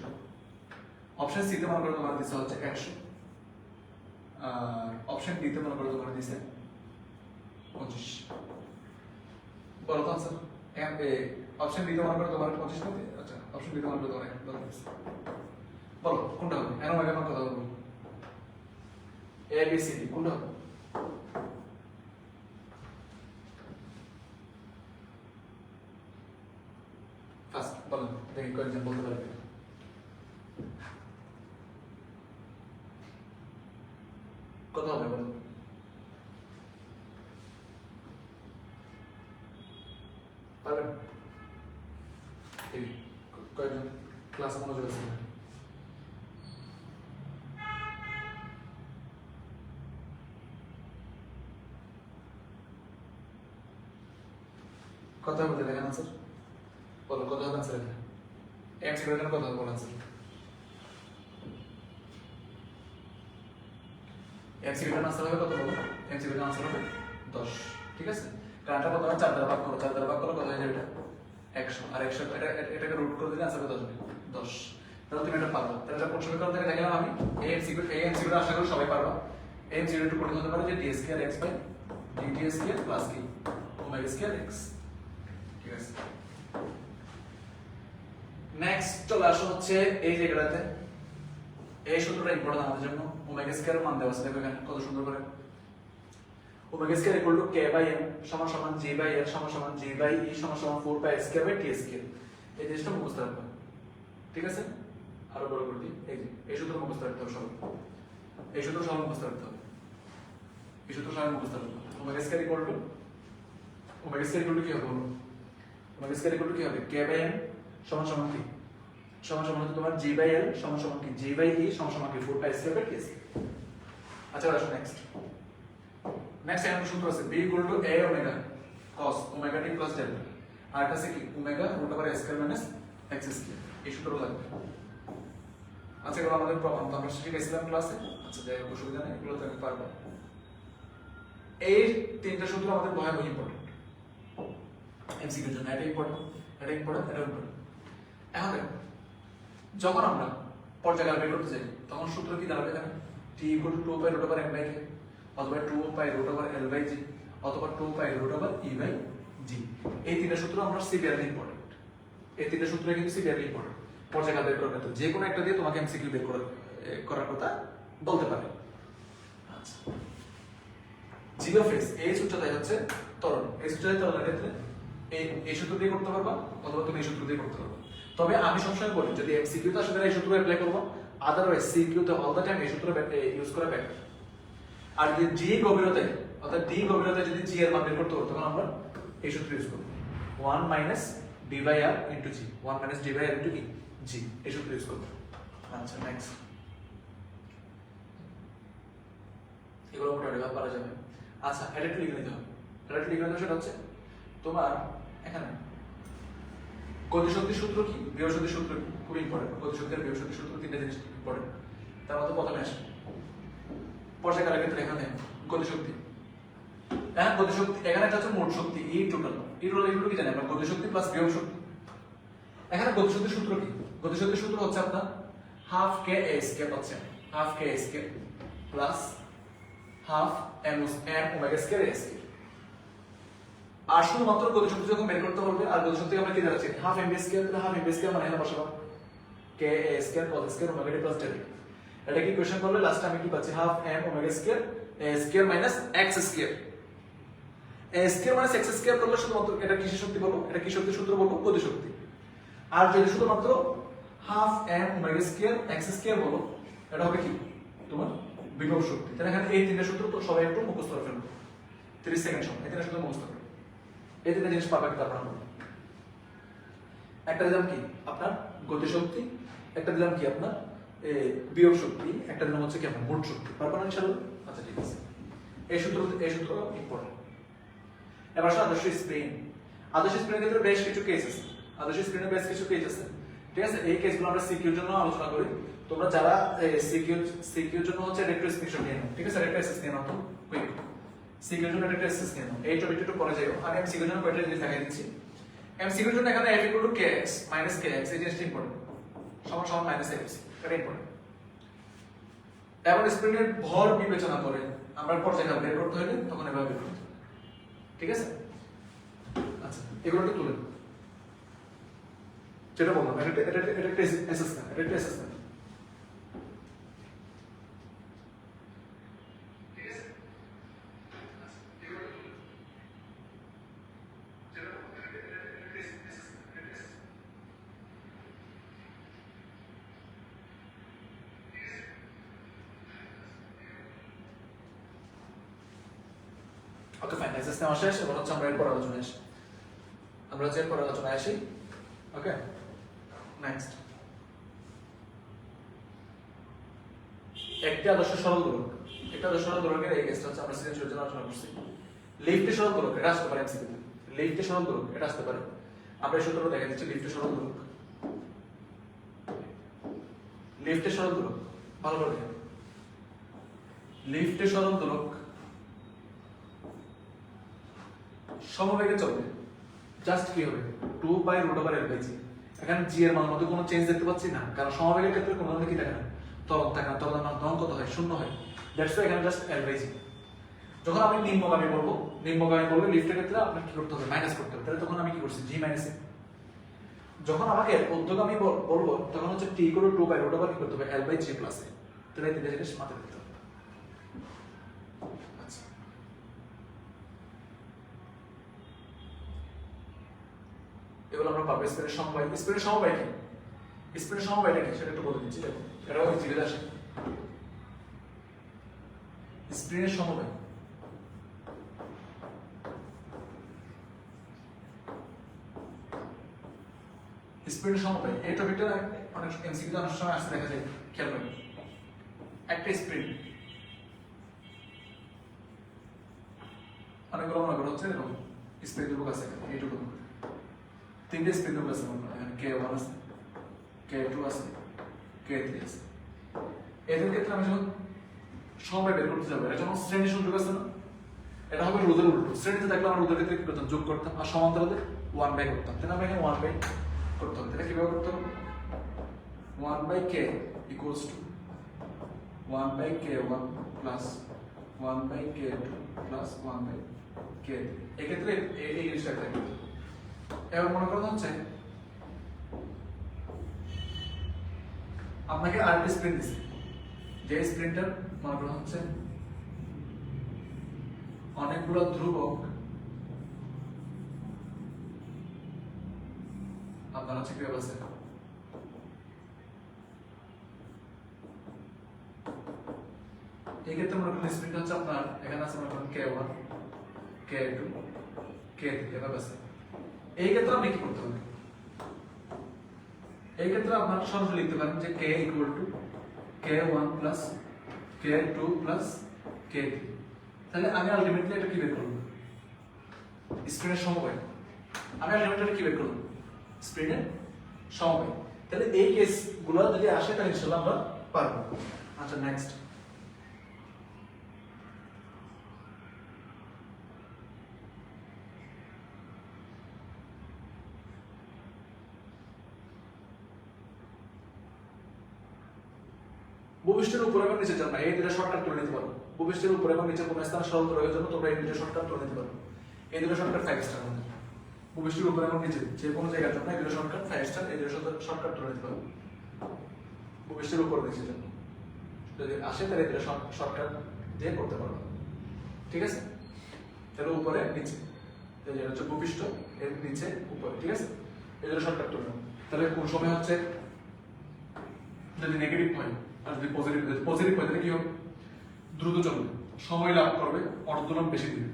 অপশন সি তে মনে করো তোমার দিছে হচ্ছে 100, আর অপশন ডি তে মনে করো তোমার দিছে 25। বলো তো आंसर। এখান থেকে অপশন ডি তে মনে করো তোমার 25 কত? আচ্ছা অপশন বি তে মনে করো তোমার 10 দিছে। বলো কোনটা হবে? এখন ওমেগা মান কত হবে? এ বি সি ডি কোনটা হবে? ফার্স্ট বলেন দেখি কয়জন বলতে পারবে। কত হবে বলেন? পারবেন? এই কয়জন ক্লাস মনোযোগ আছে? কত হবে দেখেন आंसर বলো, কত হবে आंसर? এমসিকিউর জন্য কত হবে বলো आंसर? এমসিকিউর জন্য आंसर হবে কত বলো? এমসিকিউর জন্য आंसर হবে 10, ঠিক আছে? কারণটা কত হয়? 4 দ্বারা ভাগ করো, 4 দ্বারা ভাগ করো কত হয়ে যাবে এটা? 100 আর 100 এটাকে রুট করে দিলে আনসার কত আসবে 10। তাহলে তুমি এটা পারবে। তাহলে এটা কোন সমীকরণ থেকে দেখালাম আমি এএমসিকিউ আশা করি সবাই পারবা। এএমসিকিউ একটু কঠিন হতে পারে যে d square x by dt square plus কি ওমেগা স্কয়ার x। ঠিক আছে, নেক্সট চলে আসো হচ্ছে এই জায়গাটাতে এই সূত্রটা ইম্পর্টেন্ট আমাদের জন্য। ওমেগা স্কয়ার মান দেওয়া আছে, দেখো এখানে কত সুন্দর করে। Omega square equal to k by m সমান সমান g বাই l সমান সমান g বাই e সমান সমান 4 pi square by t square. এই জিনিসটা মুখস্থ রাখবে, ঠিক আছে? আরো বড় করে দিই, এই সূত্র মুখস্থ রাখতে হবে সব, এই সূত্র সব মুখস্থ রাখতে হবে, এই সূত্র সব মুখস্থ রাখতে হবে। ওমেগা স্কয়ার ইকুয়াল টু কি হবে বলো? ওমেগা স্কয়ার ইকুয়াল টু কি হবে? k বাই m সমান সমান কি সমান সমান হচ্ছে তোমার g বাই l সমান সমান কি g বাই e সমান সমান কি 4 pi square by t square. আচ্ছা আসো নেক্সট একটা সূত্র আছে b equal to a omega cos omega t plus delta, আর এটা আছে কি omega root over s square minus x square. এই সূত্র লাগবে। আচ্ছা এগুলো আমাদের প্রবলেম তো আমরা শিখেছিলাম ক্লাসে। আচ্ছা যাই হোক, অসুবিধা নেই, এগুলো তো আমি পারবো। এই তিনটা সূত্র আমাদের ভয়াবহ ইম্পর্টেন্ট এমসিকিউর জন্য। এটা ইম্পর্টেন্ট, এটা ইম্পর্টেন্ট, এটা ইম্পর্টেন্ট। এখন দেখো, যখন আমরা পর্যায়কাল বের করতে যাই তখন সূত্র কি দাঁড়াবে? এখানে t equal to 2 pi root over m by k অথবা 2 pi root over l by g অথবা 2 pi root over e by g। এই তিনটা সূত্র আমরা সিভিয়ারলি ইম্পর্টেন্ট। এই তিনটা সূত্র কিন্তু সিভিয়ারলি ইম্পর্টেন্ট পর্যায়কাল বের করার ক্ষেত্রে। যে কোনো একটা দিয়ে তোমাকে এমসিকিউ বের করার কথা বলতে পারে। আচ্ছা, g অফ s এই সূত্রটাই হচ্ছে ত্বরণ। এই সূত্রটাই ত্বরণের ক্ষেত্রে এই সূত্র দিয়ে করতে পারবা অথবা তুমি এই সূত্র দিয়ে করতে পারবা। তবে আমি সবসময় বলি যদি এমসিকিউ তে আসলে এই সূত্র অ্যাপ্লাই করব, আদারওয়াইজ সিকিউ তে অল দ্য টাইম এই সূত্র ইউজ করা বেটার। আর যদি জি গভীরতায় অর্থাৎ ডি গভীরতায় যদি জি এর মান বের করতে হবে তখন আমরা এই সূত্র ইউজ করব 1 minus D by R into G, 1 minus D by R into কি জি, এই সূত্র ইউজ করব। আচ্ছা নেক্সট, এগুলো মোটামুটি পারা যাবে। আচ্ছা এটা একটু লিখে নিতে হবে। এটা একটু লিখে নিতে সেটা হচ্ছে তোমার এখানে গতিশক্তির সূত্র কি, বিভব সূত্র কি, খুব ইম্পর্টেন্ট। গতিশক্তি আর বিভব সূত্র তিনটা জিনিস ইম্পর্টেন্ট। তার মধ্যে প্রথমে আসে পর্যায়কালের ক্ষেত্রে এখানে গতিশক্তি। হ্যাঁ গতিশক্তি এখানে একটা হচ্ছে মোট শক্তি ই টোটাল এগুলো কি জানি আমরা, গতিশক্তি প্লাস বিভব শক্তি। এখানে গতিশক্তির সূত্র কি? গতিশক্তির সূত্র হচ্ছে আপনার হাফ কে এ স্কয়ার হচ্ছে half K A square plus half M omega square A square. আর শুধুমাত্র গতিশক্তি যখন বের করতে বলবে আর গতিশক্তি আমরা কি দাঁড়াচ্ছে হাফ এম বি স্কয়ার, তাহলে হাফ এম বি স্কয়ার মানে এখানে বসাবো কে A square cos square omega t plus delta. এটা কি কোশ্চেন করলে লাস্টে আমি কি পাচ্ছি half M omega square A square minus x square. A square minus x square করলে শুধুমাত্র এটা কিসের শক্তি বলবো, এটা কি শক্তির সূত্র বলবো, গতিশক্তি। আর যদি শুধুমাত্র half M omega square X square বলো এটা হবে কি তোমার বিভব শক্তি। তাহলে এখানে এই তিনটা সূত্র তো সবাই একটু মুখস্থ করে ফেলবো 30 সেকেন্ড সময়, এই তিনটা সূত্র মুখস্থ করো। এই তিনটা জিনিস পারফেক্ট আপনারা। একটা দিলাম কি আপনার গতিশক্তি, একটা দিলাম কি আপনার বিভব শক্তি, একটা দিলাম হচ্ছে কি আপনার মোট শক্তি। পারবেন ইনশাআল্লাহ? আচ্ছা ঠিক আছে, এই সূত্র ইম্পর্টেন্ট। এবার আসলে আদর্শ স্প্রিং। আদর্শ স্প্রিং এর ক্ষেত্রে বেশ কিছু কেস আছে, আদর্শ স্প্রিং এর বেশ কিছু কেস আছে, ঠিক আছে? এই কেসগুলো আমরা সিকিউর জন্য আলোচনা করি। তোমরা যারা সিকিউর জন্য হচ্ছে রেক্টো স্ক্রিনশট নিয়ে নাও, ঠিক আছে? রেক্টো এসএস নিয়ে নাও তো কুইক, সিকিউর জন্য রেক্টো এসএস নিয়ে নাও। এই টপিকটা একটু পরে যাইও। আমি সিকিউর জন্য কয়টা জিনিস দেখাই দিচ্ছি। সিকিউর জন্য এখানে f = kx - kx এই জিনিসটা ইম্পর্টেন্ট, সমান সমান মাইনাস x, এটা ইম্পর্টেন্ট। এবং স্প্রিং এর ভর বিবেচনা করে আমরা পর্যায়কাল বের করতে হলে তখন এভাবে বের করতে হবে, ঠিক আছে? আচ্ছা এগুলো একটু তুলে যেটা বললাম, এটা একটা অ্যাসেসমেন্ট, এটা একটা অ্যাসেসমেন্ট, ঠিক আছে? ওকে ফাইন, অ্যাসেস নেওয়া শেষ। এবার হচ্ছে আমরা এরপর আলোচনায় আসি, ওকে নেক্সট। একটি আদর্শ সরল দোলক, একটা আদর্শ সরল দোলকের এই কেসটা হচ্ছে আমরা সৃজনশীলের জন্য আলোচনা করছি। লিফটে সরল দোলক এটা আসতে পারে এমসিকিউ, লিফটে সরল দোলক এটা আসতে পারে। আমরা এই সূত্রটা দেখা দিচ্ছি লিফটে সরল দোলক, লিফটে সরল দোলক ভালো করে দেখেন। লিফটে সরল দোলক সমবেগে চলবে, জাস্ট কি হবে 2/√L/g। এখানে g এর মানের মধ্যে কোনো চেঞ্জ দেখতে পাচ্ছি না, কারণ সমবেগের ক্ষেত্রে কোনো ধরনের কি থাকে না, ত্বরণ থাকে না, ত্বরণের মান কত হয়, শূন্য হয়। দ্যাটস ওয়াই এখানে জাস্ট L/g। যখন আমি নিম্নগামী বলবো, লিফটের ক্ষেত্রে আপনাকে কি করতে হবে, মাইনাস করতে হবে। তাহলে তখন আমি কি করছি, g মাইনাস a। যখন আমাকে ঊর্ধ্বগামী বলবো তখন হচ্ছে t = 2/√, কি করতে হবে, L/g + a। তাহলে এই তিনটা জিনিস মাথায় রাখতে হবে। আচ্ছা, এগুলো আমরা পাবো স্পিনের সমবায়। স্পিনের সমবায় কি, স্পিনের সমবায়টা কি সেটা একটু বলে দিচ্ছি। দেখো এটা ওই জিজ্ঞেস আসে স্পিনের সমবায়। স্পিনের সমবায় এই টপিকটা অনেক এমসিকিউ অনেক সময় আসতে দেখা যায়, খেয়াল করবেন। একটা স্প্রিন, অনেকগুলো মনে করা হচ্ছে এরকম স্প্রিন দুটো আছে, এইটুকু তিনটে স্প্রিন দুটো আছে, এখানে K1 আছে, K2 আছে, K3 আছে। এদের ক্ষেত্রে আমি যখন সমবায় বের করতে যাবো, এটা যখন শ্রেণী সংযোগ আছে না, এটা হবে রোধের উল্টো। শ্রেণীতে দেখলে আমরা রোধের ক্ষেত্রে কি করতাম, যোগ করতাম, আর সমান্তরালে 1/, করতাম। তাহলে আমরা এখানে 1/, করতে হবে। তাহলে কিভাবে করতে হবে, 1/k = 1/k1 + 1/k2 + 1/k3। এক্ষেত্রে এই জিনিসটা থাকবে। এবার মনে করা হচ্ছে আপনাকে আরেকটা স্প্রিন দিছে, যে স্প্রিনটার মনে করা হচ্ছে অনেকগুলো ধ্রুবক আপনার হচ্ছে কি আছে, এই ক্ষেত্রে মনে করেন স্প্রিনটা হচ্ছে আপনার এখানে আছে মনে করেন K1, K2, K3 এভাবে আছে। এই ক্ষেত্রে আপনি কি করতে হবে, এই ক্ষেত্রে আপনার সরাসরি লিখতে পারেন যে K = K1 + K2 + K3। তাহলে আমি আলটিমেটলি এটা কি বের করব, স্প্রিনের সমবায়। আমি আলটিমেটলি এটা কি বের করব, স্প্রিনের সমবায়। তাহলে এই কেসগুলো যদি আসে তাহলে ইনশাআল্লাহ আমরা পারবো। আচ্ছা, নেক্সট ভূপৃষ্ঠের উপর এবং নিচে জন্য এই দুটো শর্টকাট করে নিতে পারো। ভূপৃষ্ঠের উপর এবং নিচে কোন স্থানে সরল দৈর্ঘ্যের জন্য তোমরা এই দুটো শর্টকাট করে নিতে পারো। এই দুটো শর্টকাট 5 স্টার মধ্যে, ভূপৃষ্ঠের উপর এবং নিচে যে কোনো জায়গার জন্য এই দুটো শর্টকাট 5 স্টার, এই দুটো শর্টকাট করে নিতে পারো। ভূপৃষ্ঠের উপর নিচে জন্য যদি আসে তাহলে এই দুটো শর্টকাট দিয়ে করতে পারো, ঠিক আছে। তাহলে উপরে নিচে, এই যে হচ্ছে ভূপৃষ্ঠ, এর নিচে উপরে, ঠিক আছে। এই দুটো শর্টকাট করে নাও। তাহলে কোন সময় হচ্ছে যদি নেগেটিভ হয় আর যদি পজিটিভ হয় তাহলে কি হবে, দ্রুত চলবে, সময় লাভ করবে, অর্ধদোলন বেশি দিবে।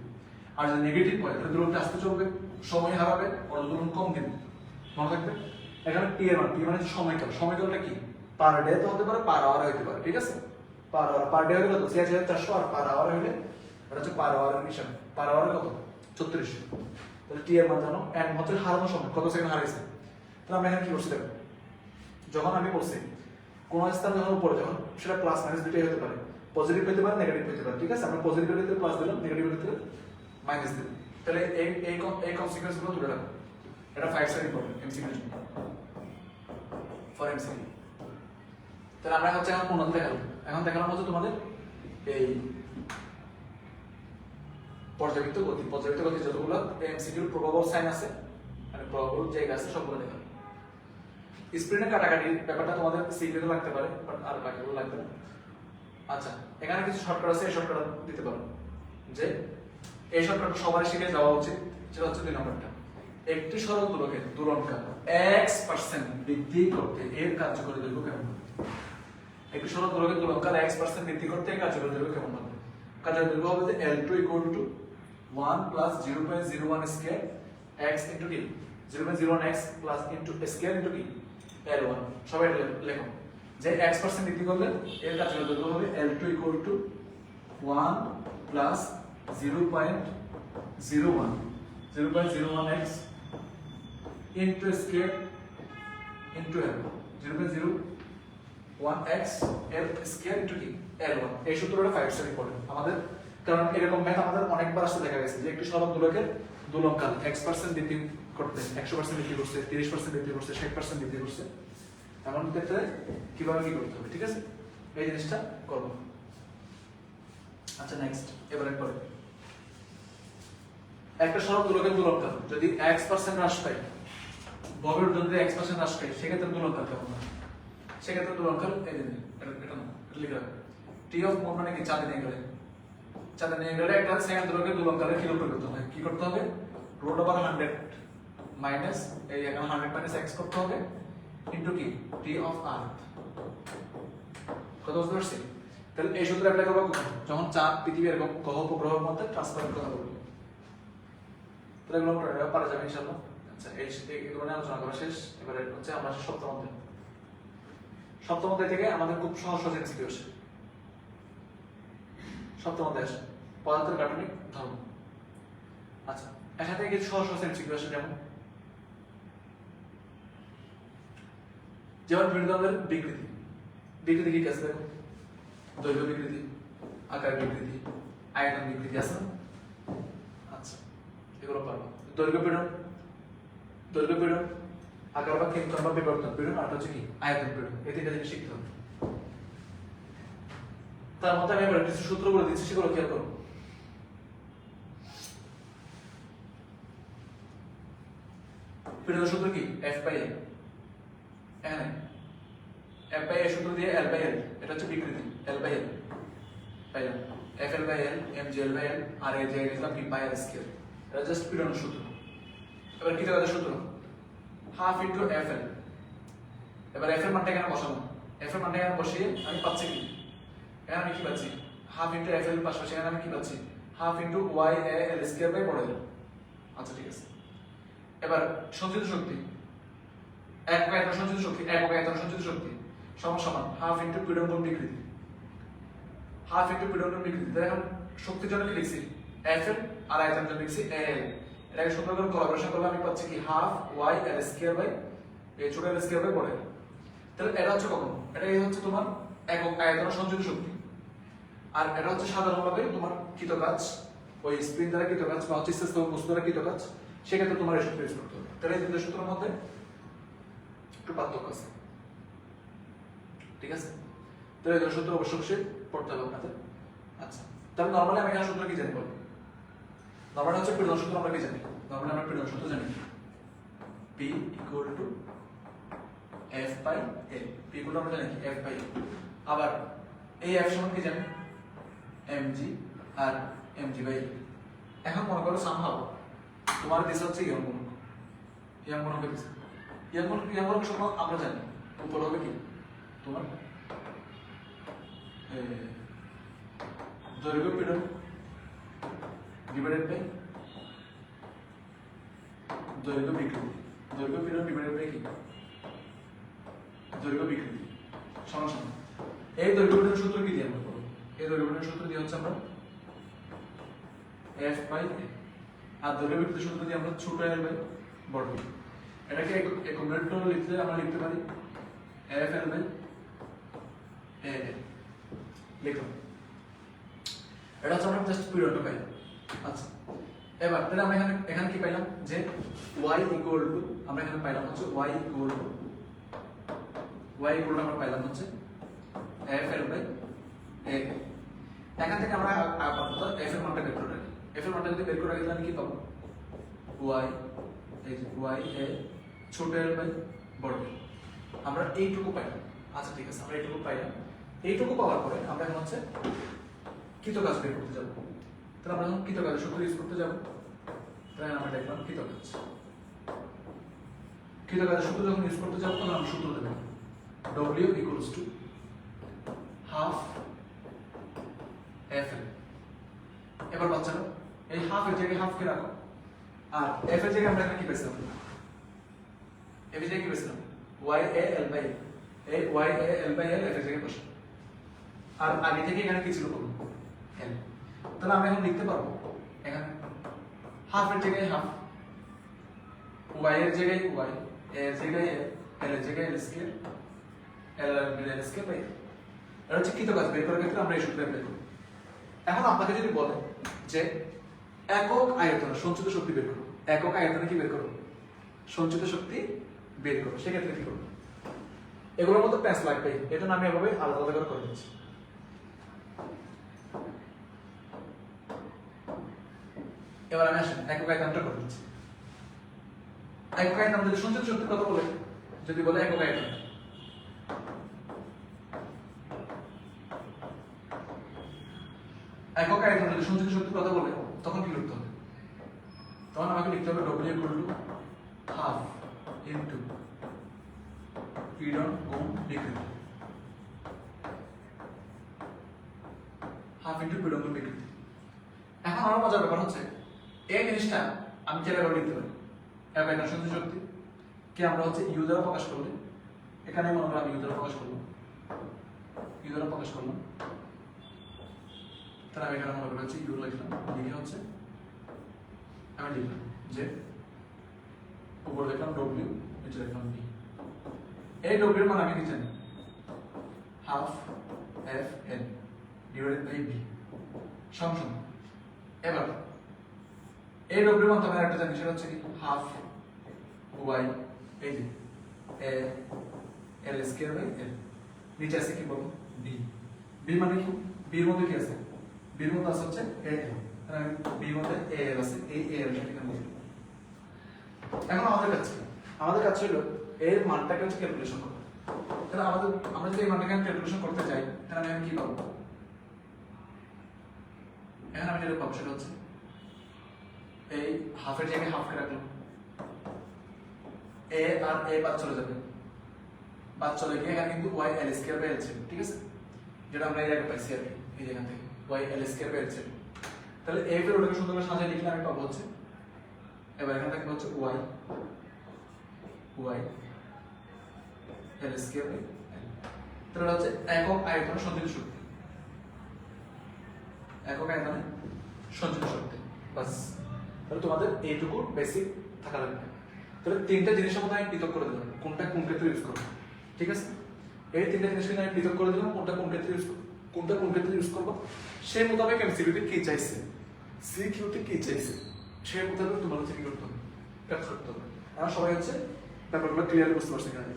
আর যদি নেগেটিভ হয় তাহলে দূরত্ব আস্তে চলবে, সময় হারাবে, অর্ধদোলন কম দিবে। মনে রাখবে এখানে টি এর মান, টি মানে সময়কাল। সময়কালটা কি, পার ডে তো হতে পারে, পার আওয়ার হতে পারে, ঠিক আছে। পার আওয়ার, পার ডে হলে কত 8400, আর পার আওয়ার হলে এটা হচ্ছে পার আওয়ারের হিসাব। পার আওয়ারে কত 3600। তাহলে টি এর মান জানো, এন হচ্ছে হারানো সময়, কত সেকেন্ড হারাইছে। তাহলে আমরা এখানে কি করছি দেখো, যখন আমি বলছি কোন স্থান যখন উপরে, যখন সেটা প্লাস মাইনাস দুটোই হতে পারে, পজিটিভ হতে পারে, নেগেটিভ হতে পারে, ঠিক আছে। আমরা পজিটিভ এর ক্ষেত্রে প্লাস দিলাম, নেগেটিভ এর ক্ষেত্রে মাইনাস দিলাম। তাহলে এই কনসিকুয়েন্স গুলো তুলে রাখো। এটা 5 star important MCQ for MCQ. তাহলে আমরা হচ্ছে এখন কোন দেখালাম, এখন দেখালাম হচ্ছে তোমাদের এই পর্যাবৃত্ত গতি যতগুলো এমসিকিউ প্রবাবল সাইন আছে, মানে প্রবাবল জায়গা আছে, সবগুলো দেখালাম। স্প্রিনে কাটাকাটির ব্যাপারটা তোমাদের সিভিতে লাগতে পারে, বাট আর বাকিগুলো লাগবে না। আচ্ছা, এখানে কিছু শর্টকাট আছে, এই শর্টকাট দিতে পারো, যে এই শর্টকাট সবার শিখে যাওয়া উচিত। সেটা হচ্ছে 2 নম্বরটা, একটি সরল দোলকের দোলনকাল x% বৃদ্ধি করতে এর কার্যকরী দৈর্ঘ্য কেমন হবে। একটি সরল দোলকের দোলনকাল x% বৃদ্ধি করতে এর কার্যকরী দৈর্ঘ্য কেমন হবে। কার্যকরী দৈর্ঘ্য হবে যে L2 = 1 + 0.01 square x * t, 0.01 x plus into square into কি L1। সবাই লেখো যে x% বৃদ্ধি করলে এর কার্যকরী দৈর্ঘ্য হবে L2 = 1 + 0.01 x into square into L, 0.01 x L square into কি L1। এই সূত্রটা 5 স্টার ইম্পর্টেন্ট আমাদের, কারণ এরকম ম্যাথ আমাদের অনেকবার আসতে দেখা গেছে যে একটি সরল দোলকের দোলনকাল x% বৃদ্ধি করতে 100% বৃদ্ধি করছে, 30% বৃদ্ধি করছে, 60% বৃদ্ধি করছে, এমন ক্ষেত্রে কিভাবে কি করতে হবে, ঠিক আছে? এই জিনিসটা করবো। আচ্ছা নেক্সট, এবারে পরে একটা সরল দোলকের দোলনকাল যদি x% হ্রাস পায়, ভবের যদি x% হ্রাস পায়, সেক্ষেত্রে দোলনকাল কেমন হয়? সেক্ষেত্রে দোলনকাল এই যে এটা না, এটা লিখে রাখো। টি অফ মোড মানে কি? চাঁদে নিয়ে গেলে, চাঁদে নিয়ে গেলে একটা সেকেন্ড দোলকের দোলনকালের কি করতে হবে? কি করতে হবে? √100 মাইনাস এই এখানে 100 মাইনাস x করতে হবে ইনটু কি? T of earth. কত বুঝতে পারছি? তাহলে এই সূত্র অ্যাপ্লাই করব যখন চাঁদ পৃথিবী এরকম গ্রহ উপগ্রহের মধ্যে ট্রান্সফার কথা বলবো। তাহলে এগুলো পারা যাবে ইনশাআল্লাহ। আচ্ছা এগুলো নিয়ে আলোচনা করা শেষ। এবারে হচ্ছে আমরা সপ্তম অধ্যায়। সপ্তম অধ্যায় থেকে আমাদের খুব সহজ সহজ এমসিকিউ আসে। সপ্তম অধ্যায় আসে পদার্থের গাঠনিক ধর্ম। আচ্ছা এর সাথে কিছু সহজ সহজ এমসিকিউ আসে, যেমন বিভিন্ন ধরনের বিকৃতি। বিকৃতি কি আছে দেখো? দৈর্ঘ্য বিকৃতি, আকার বিকৃতি, আয়তন বিকৃতি আছে না? আচ্ছা এগুলো পারবো। দৈর্ঘ্য পীড়ন, আকার বা কেন্দ্র বা বিবর্তন পীড়ন, আর হচ্ছে কি? আয়তন পীড়ন। এই তিনটা জিনিস শিখতে হবে। তার মধ্যে আমি এবার কিছু সূত্র বলে দিচ্ছি, সেগুলো খেয়াল করো। পীড়নের সূত্র কি? F/A। এখানে F/A সূত্র দিয়ে L/L, এটা হচ্ছে বিকৃতি। L/L পাইলাম, FL/L, MGL/L, আর এই যে লিখলাম কি? পাই আর স্কয়ার। এটা জাস্ট পীড়নের সূত্র। এবার কি কাজের সূত্র? Half into FL। এবার F এর মানটা এখানে বসালাম। F এর মানটা এখানে বসিয়ে আমি পাচ্ছি কি? এখানে আমি কি পাচ্ছি? হাফ ইনটু FL পাশাপাশি এখানে আমি কি পাচ্ছি? Half into YAL square by বড়। আচ্ছা ঠিক আছে। এবার সঞ্চিত শক্তি, একক আয়তন সঞ্চিত শক্তি, একক আয়তন সঞ্চিত শক্তি সমান সমান হাফ ইনটু পীড়ন গুণ বিকৃতি। হাফ ইনটু পীড়ন গুণ বিকৃতি। তাহলে এখন শক্তির জন্য কি লিখছি? FL, আর আয়তনের জন্য লিখছি AL। এটাকে সুন্দর করে কোলাবোরেশন করলে আমি পাচ্ছি কি? হাফ YL স্কয়ার বাই এই ছোট l স্কয়ার বাই বড়। তাহলে এটা হচ্ছে কখন? এটাই হচ্ছে তোমার একক আয়তন সঞ্চিত শক্তি। আর এটা হচ্ছে সাধারণভাবে তোমার কৃতকাজ, ওই স্প্রিং দ্বারা কৃতকাজ বা হচ্ছে স্থির বস্তু দ্বারা কৃতকাজ। সেক্ষেত্রে তোমার এই সূত্র ইউজ করতে হবে। তাহলে এই দুটো সূত্রের মধ্যে একটু পার্থক্য আছে, ঠিক আছে? তাহলে এই দুটো সূত্র অবশ্যই পড়তে হবে আপনাদের। আচ্ছা তাহলে নরমালি আমি এখানে সূত্র কি জানি বলো? নরমালি হচ্ছে পীড়ন সূত্র আমরা কি জানি? নরমালি আমরা পীড়ন সূত্র জানি P equal to F/L। P equal to আমরা জানি কি? F/L। আবার এই F সমান কি জানি? mg আর mg/L। এখন মনে করো সামহাউ তোমার দিশা হচ্ছে ইয়ং গুণক দিশা। ইয়ং গুণক সমান আমরা জানি উপর হবে কি? তোমার দৈর্ঘ্য পীড়ন ডিভাইডেড বাই দৈর্ঘ্য বিকৃতি। দৈর্ঘ্য পীড়ন ডিভাইডেড বাই কি? দৈর্ঘ্য বিকৃতি সমান সমান এই দৈর্ঘ্য পীড়নের সূত্র কি দিয়ে আমরা করব? এই দৈর্ঘ্য পীড়নের সূত্র দিয়ে হচ্ছে আমরা F/A, আর দৈর্ঘ্য বিকৃতির সূত্র দিয়ে আমরা ছোট l বাই বড়। এটাকে একম্যান্টর লিখলে আমরা লিখতে পারি FL বাই AL লিখলাম। এটা হচ্ছে আমরা জাস্ট পীড়নটা পাই। আচ্ছা এবার তাহলে আমরা এখানে কি পাইলাম? যে y ইকুয়াল টু আমরা এখানে পাইলাম হচ্ছে y ইকুয়াল টু আমরা পাইলাম হচ্ছে FL বাই AL। এখান থেকে আমরা আপাতত f এর মানটা বের করে রাখি। f এর মানটা যদি বের করে রাখি তাহলে কি পাবো? y এই যে y a ছোট l বাই বড় l। আমরা এইটুকু পাইলাম। আচ্ছা ঠিক আছে, আমরা এইটুকু পাইলাম। এইটুকু পাওয়ার পরে আমরা এখন হচ্ছে কৃতকাজ বের করতে যাব। তাহলে আমরা এখন কৃতকাজের সূত্র ইউজ করতে যাব। তাহলে আমরা দেখলাম কৃতকাজের সূত্র যখন ইউজ করতে যাব তখন আমরা সূত্র দেব W equals to half FL। এবার বাচ্চারা এই হাফ এর জায়গায় হাফ কে রাখো, আর f এর জায়গায় আমরা এখানে কি পেয়েছিলাম? f এর জায়গায় কি পেয়েছিলাম? YAL/L। এই YAL/L f এর জায়গায় বসে। আর আগে থেকে এখানে কি ছিল বলুন? L। তাহলে আমরা এখন লিখতে পারবো এখানে হাফ এর জায়গায় হাফ, y এর জায়গায় y, a এর জায়গায় a, l এর জায়গায় l square, l square by. এটা হচ্ছে কৃতকাজ বের করার ক্ষেত্রে আমরা এই সূত্র অ্যাপ্লাই করব। এখন আপনাকে যদি বলে যে একক আয়তনে সঞ্চিত শক্তি বের করো, একক আয়তনে কি বের করো? সঞ্চিত শক্তি বের করো, সেক্ষেত্রে কি করবো? এগুলোর মধ্যে প্যাঁচ লাগবে, এই জন্য আমি এভাবে আলাদা আলাদা করে দিচ্ছি। এবার আমি আসেন একক আয়তনটা করে দিচ্ছি। একক আয়তন যদি সঞ্চিত শক্তির কথা বলে, যদি বলে একক আয়তন, একক আয়তন যদি সঞ্চিত শক্তির কথা বলে, তখন কি লিখতে হবে? তখন আমাকে লিখতে হবে W equal to half into পীড়ন গুণ বিকৃতি, হাফ ইনটু পীড়ন গুণ বিকৃতি। এখন আমার মজার ব্যাপার হচ্ছে এই জিনিসটা আমি কিভাবে লিখতে পারি? একক আয়তন সঞ্চিত শক্তি কে আমরা হচ্ছে ইউ দ্বারা প্রকাশ করলে, এখানে মনে করি আমি ইউ দ্বারা প্রকাশ করলাম, ইউ দ্বারা প্রকাশ করলাম, তাহলে আমি এখানে মনে করি হচ্ছে ইউ লিখলাম, লিখে হচ্ছে আমি লিখলাম যে উপরে লিখলাম ডব্লিউ, নিচে লিখলাম বি। এই ডব্লিউ এর মান আমি কি জানি? Half F N divided by B সমান। এবার এই ডব্লিউ মান তো আমরা একটা জানি, সেটা হচ্ছে কি হাফ ওয়াই এই যে এ এল স্কয়ার বাই এল, নিচে আছে কি বলবো বি। বি মানে কি? বি এর মধ্যে কি আছে? বি এর মধ্যে আছে হচ্ছে এ এল, তাহলে আমি বি এর মধ্যে এ এল আছে, এই এ এল টাকে আমি লিখব। এখন আমাদের কাছে হলো এর মানটাকে হচ্ছে ক্যালকুলেশন করা। তাহলে আমরা যদি এই মানটাকে ক্যালকুলেশন করতে চাই, তাহলে আমি কি পাবো? এখানে আমি যেটা পাবো সেটা হচ্ছে এই হাফের জায়গায় হাফকে রাখলাম, এ আর এ বাদ চলে যাবে, বাদ চলে গিয়ে এখানে কিন্তু Y L square by L ছিল, ঠিক আছে, যেটা আমরা এই আগে পাইছি আর কি, এই জায়গা থেকে Y L square by L ছিল। তাহলে এ এর ওটাকে সুন্দর করে সাজিয়ে লিখলে আমি পাবো হচ্ছে, এবার এখানে থাকবে হচ্ছে Y Y L square by L. তাহলে হচ্ছে একক আয়তনে সঞ্চিত শক্তি, একক আয়তনে সঞ্চিত শক্তি, বাস। তাহলে তোমাদের এইটুকু বেসিক থাকা লাগবে। তাহলে তিনটা জিনিসের মধ্যে আমি পৃথক করে দিলাম, কোনটা কোন ক্ষেত্রে ইউজ করবো, ঠিক আছে? এই তিনটা জিনিসকে আমি পৃথক করে দিলাম, কোনটা কোন ক্ষেত্রে ইউজ করবো, কোনটা কোন ক্ষেত্রে ইউজ করবো, সেই মোতাবেক এমসিকিউতে কি চাইছে, সিকিউতে কি চাইছে, সেই মোতাবেক তোমার হচ্ছে কি করতে হবে, কাজ করতে হবে। আমরা সবাই হচ্ছে ব্যাপারগুলো ক্লিয়ার বুঝতে পারছি এখানে।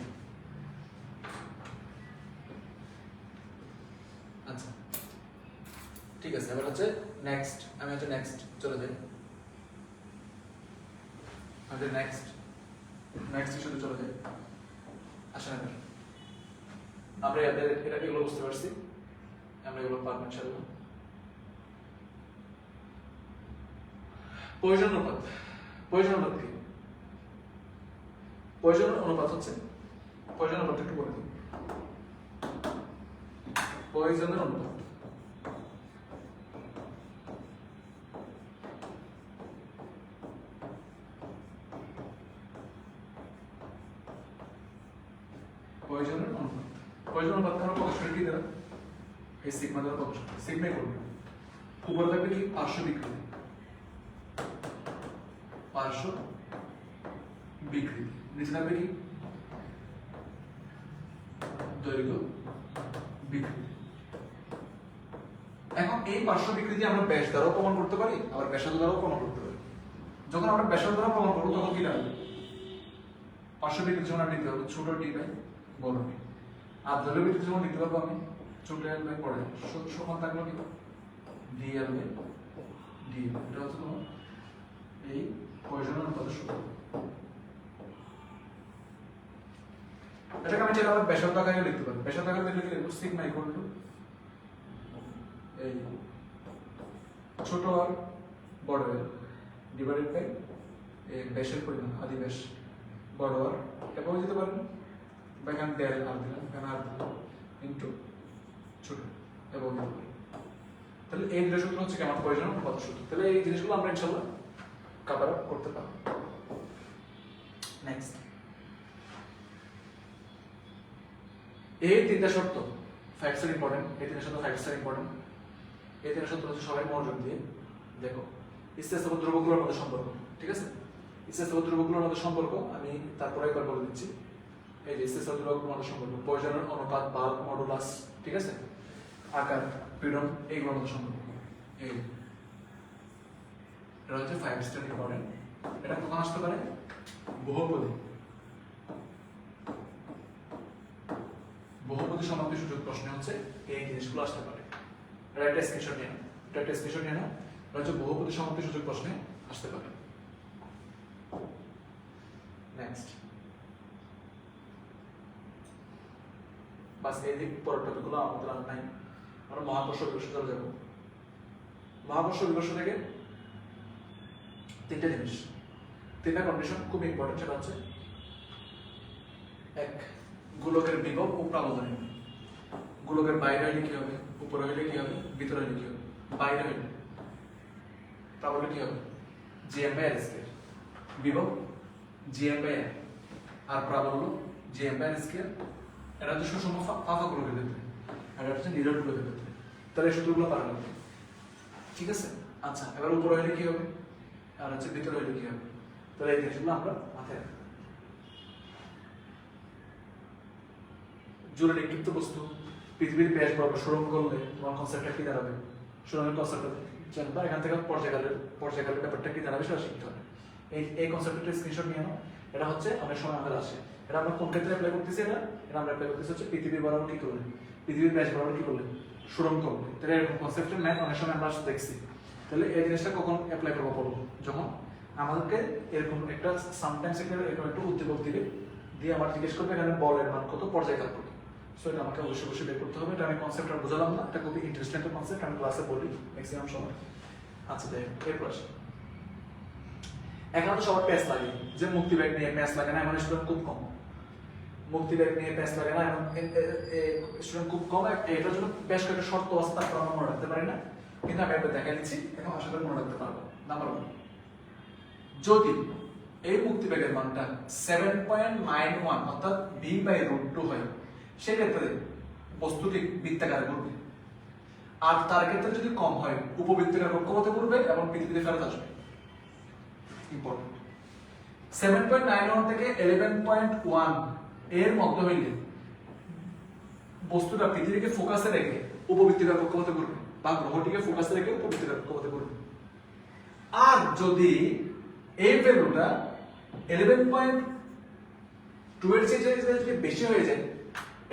আচ্ছা ঠিক আছে, এবার হচ্ছে নেক্সট, আমি হচ্ছে নেক্সট চলে যাই, আমাদের নেক্সট ইস্যুতে চলে যাই। আসেন এবার আমরা এটাকে এগুলো বুঝতে পারছি, আমরা এগুলো পারবো ইনশাআল্লাহ। প্রয়োজন অনুপাত, প্রয়োজন অনুপাত কি? প্রয়োজন অনুপাত হচ্ছে, প্রয়োজন অনুপাত একটু বলে দিই। প্রয়োজনের অনুপাত প্রয়োজনের অনুপাত, প্রয়োজন অনুপাত আমরা প্রকাশ করি কি দ্বারা? এই সিগমা দ্বারা প্রকাশ করি, সিগমাই করবো। উপরে থাকবে কি পার্শ্ব বিকৃতি, পার্শ্ব বিকৃতি, নিচে থাকবে কি দৈর্ঘ্য বিকৃতি। এখন এই পার্শ্ব বিকৃতি আমরা ব্যাস দ্বারাও প্রমাণ করতে পারি, আবার ব্যাসার্ধ দ্বারাও প্রমাণ করতে পারি। যখন আমরা ব্যাসার্ধ দ্বারা প্রমাণ করবো তখন কি লাগবে? পার্শ্ব বিকৃতি যখন আমি লিখতে পারবো ছোট ডি বাই বড় ডি, আর দৈর্ঘ্য বিকৃতি যখন লিখতে পারবো আমি ছোট এল বাই বড় এল, সমান থাকলো কি ডি এল বাই ডি। এটা হচ্ছে তোমার এই প্রয়োজনীয় অনুপাতের সূত্র। এটাকে আমি চাইলে আবার ব্যাসার্ধ আকারে লিখতে পারি। ব্যাসার্ধ আকারে লিখলে কি লিখবো? সিগমা ইকুয়াল টু এই ছোট আর বড় এল ডিভাইডেড বাই এই ব্যাসের পরিমাণ আদি ব্যাস বড় আর, এভাবে দিতে পারেন, বা এখানে ডেল আর দিলাম, এখানে আর দিলাম ইন্টু ছোট, এভাবে দিতে পারেন। তাহলে এই দুটো সূত্র হচ্ছে কি আমার প্রয়োজনীয় অনুপাতের সূত্র। তাহলে এই জিনিসগুলো আমরা ইনশাআল্লাহ কভার আপ করতে পারবো। নেক্সট, এই তিনটা শর্ত ফ্যাক্টস আর ইম্পর্টেন্ট, এই তিনটা শর্ত ফ্যাক্টস আর ইম্পর্টেন্ট। এই তিনটা শর্ত হচ্ছে সবাই মনোযোগ দিয়ে দেখো। স্থিতিস্থাপক দ্রব্যগুলোর মধ্যে সম্পর্ক, ঠিক আছে? স্থিতিস্থাপক দ্রব্যগুলোর মধ্যে সম্পর্ক আমি তারপরে একবার বলে দিচ্ছি। এই যে স্থিতিস্থাপক দ্রব্যগুলোর মধ্যে সম্পর্ক, প্রয়োজনের অনুপাত, বাল্ক, মডুলাস, ঠিক আছে, আকার, পীড়ন, এইগুলোর মধ্যে সম্পর্ক। এই এটা হচ্ছে 5 স্টার ইম্পর্টেন্ট। এটা কখন আসতে পারে? বহুপদী বহুপদী সমাপ্তি সূচক প্রশ্নে হচ্ছে এই জিনিসগুলো আসতে পারে। এটা একটা স্ক্রিনশট নিয়ে নাও, এটা একটা স্ক্রিনশট নিয়ে নাও। এটা হচ্ছে বহুপদী সমাপ্তি সূচক প্রশ্নে আসতে পারে। নেক্সট, বাস এই দিক পরের টপিকগুলো আমাদের আর নাই। আমরা মহাকর্ষ বিকর্ষ চলে যাবো। মহাকর্ষ বিকর্ষ থেকে তিনটা জিনিস, তিনটা কন্ডিশন খুব ইম্পর্টেন্ট। সেটা হচ্ছে এক, গোলকের বিভব ও প্রাবল্যনীয়। গোলকের বাইরে হইলে কি হবে, উপরে হইলে কি হবে, ভিতরে হইলে কি হবে। বাইরে হইলে প্রাবল্য কি হবে, gm/r²। বিভব gm/r আর প্রাবল্য gm/r²। এটা হচ্ছে সুষম ফাঁকা গোলকের ক্ষেত্রে, আর এটা হচ্ছে নিরট গোলকের ক্ষেত্রে। তাহলে এই সূত্রগুলো পারা লাগবে, ঠিক আছে? আচ্ছা, এবার উপরে হইলে কি হবে আর হচ্ছে ভিতরে হইলে কি হবে। তাহলে এই জিনিসগুলো আমরা মাথায় রাখবো। জোরে নিক্ষিপ্ত বস্তু পৃথিবীর ব্যাস বরাবর সুড়ঙ্গ করলে তোমার কনসেপ্টটা কি দাঁড়াবে, সুড়ঙ্গের কনসেপ্টটা জানবা। এখান থেকে পর্যায়কালের ব্যাপারটা কি দাঁড়াবে সেটা শিখতে হবে। এই কনসেপ্টটা স্ক্রিনশট নিয়ে নাও। এটা হচ্ছে অনেক সময় আমাদের আসে। এটা আমরা কোন ক্ষেত্রে অ্যাপ্লাই করতেছি, এটা আমরা অ্যাপ্লাই করতেছি হচ্ছে পৃথিবীর বরাবর কি করলে, পৃথিবীর ব্যাস বরাবর কি করলে, সুড়ঙ্গ করলে। তাহলে এরকম কনসেপ্টের ম্যাথ অনেক সময় আমরা দেখছি। তাহলে এই জিনিসটা কখন অ্যাপ্লাই করবো বলবো, যখন আমাদেরকে এরকম একটা সামটাইমস এরকম একটা উদ্দীপক দিবে, দিয়ে আমার জিজ্ঞেস করবে এখানে বলের মান কত, পর্যায়কাল কত। সো এটা আমাকে অবশ্যই বের করতে হবে। এটা আমি কনসেপ্টটা বুঝালাম না, এটা খুবই ইন্টারেস্টিং একটা কনসেপ্ট, আমি ক্লাসে বলি ম্যাক্সিমাম সময়। আচ্ছা দেখ, এরপর আসি। এখন তো সবার প্যাচ লাগে, যে মুক্তি ব্যাগ নিয়ে প্যাচ লাগে না এমন স্টুডেন্ট খুব কম। মুক্তি ব্যাগ নিয়ে প্যাচ লাগে না এমন স্টুডেন্ট খুব কম। এটার জন্য বেশ কয়েকটা শর্ত আছে, তারপর আমরা মনে রাখতে পারি না, কিন্তু আমি একবার দেখা দিচ্ছি, এখন আশা করি মনে রাখতে পারবো। নাম্বার 1, যদি এই মুক্তি ব্যাগের মানটা 7.91 অর্থাৎ b/√2 হয়, সেক্ষেত্রে বস্তুটি বৃত্তাকারে ঘুরবে। আর তার ক্ষেত্রে যদি কম হয়, উপবৃত্তাকার কক্ষপথে ঘুরবে এবং পৃথিবীতে ফেরত আসবে। ইম্পর্টেন্ট। 7.91 থেকে 11.1 এর মধ্যে হইলে বস্তুটা পৃথিবীকে ফোকাসে রেখে উপবৃত্তাকার কক্ষপথে ঘুরবে, বা গ্রহটিকে ফোকাসে রেখে উপবৃত্তাকার কক্ষপথে ঘুরবে। আর যদি এই ভ্যালুটা 11.2 এর চেয়ে যদি বেশি হয়ে যায়,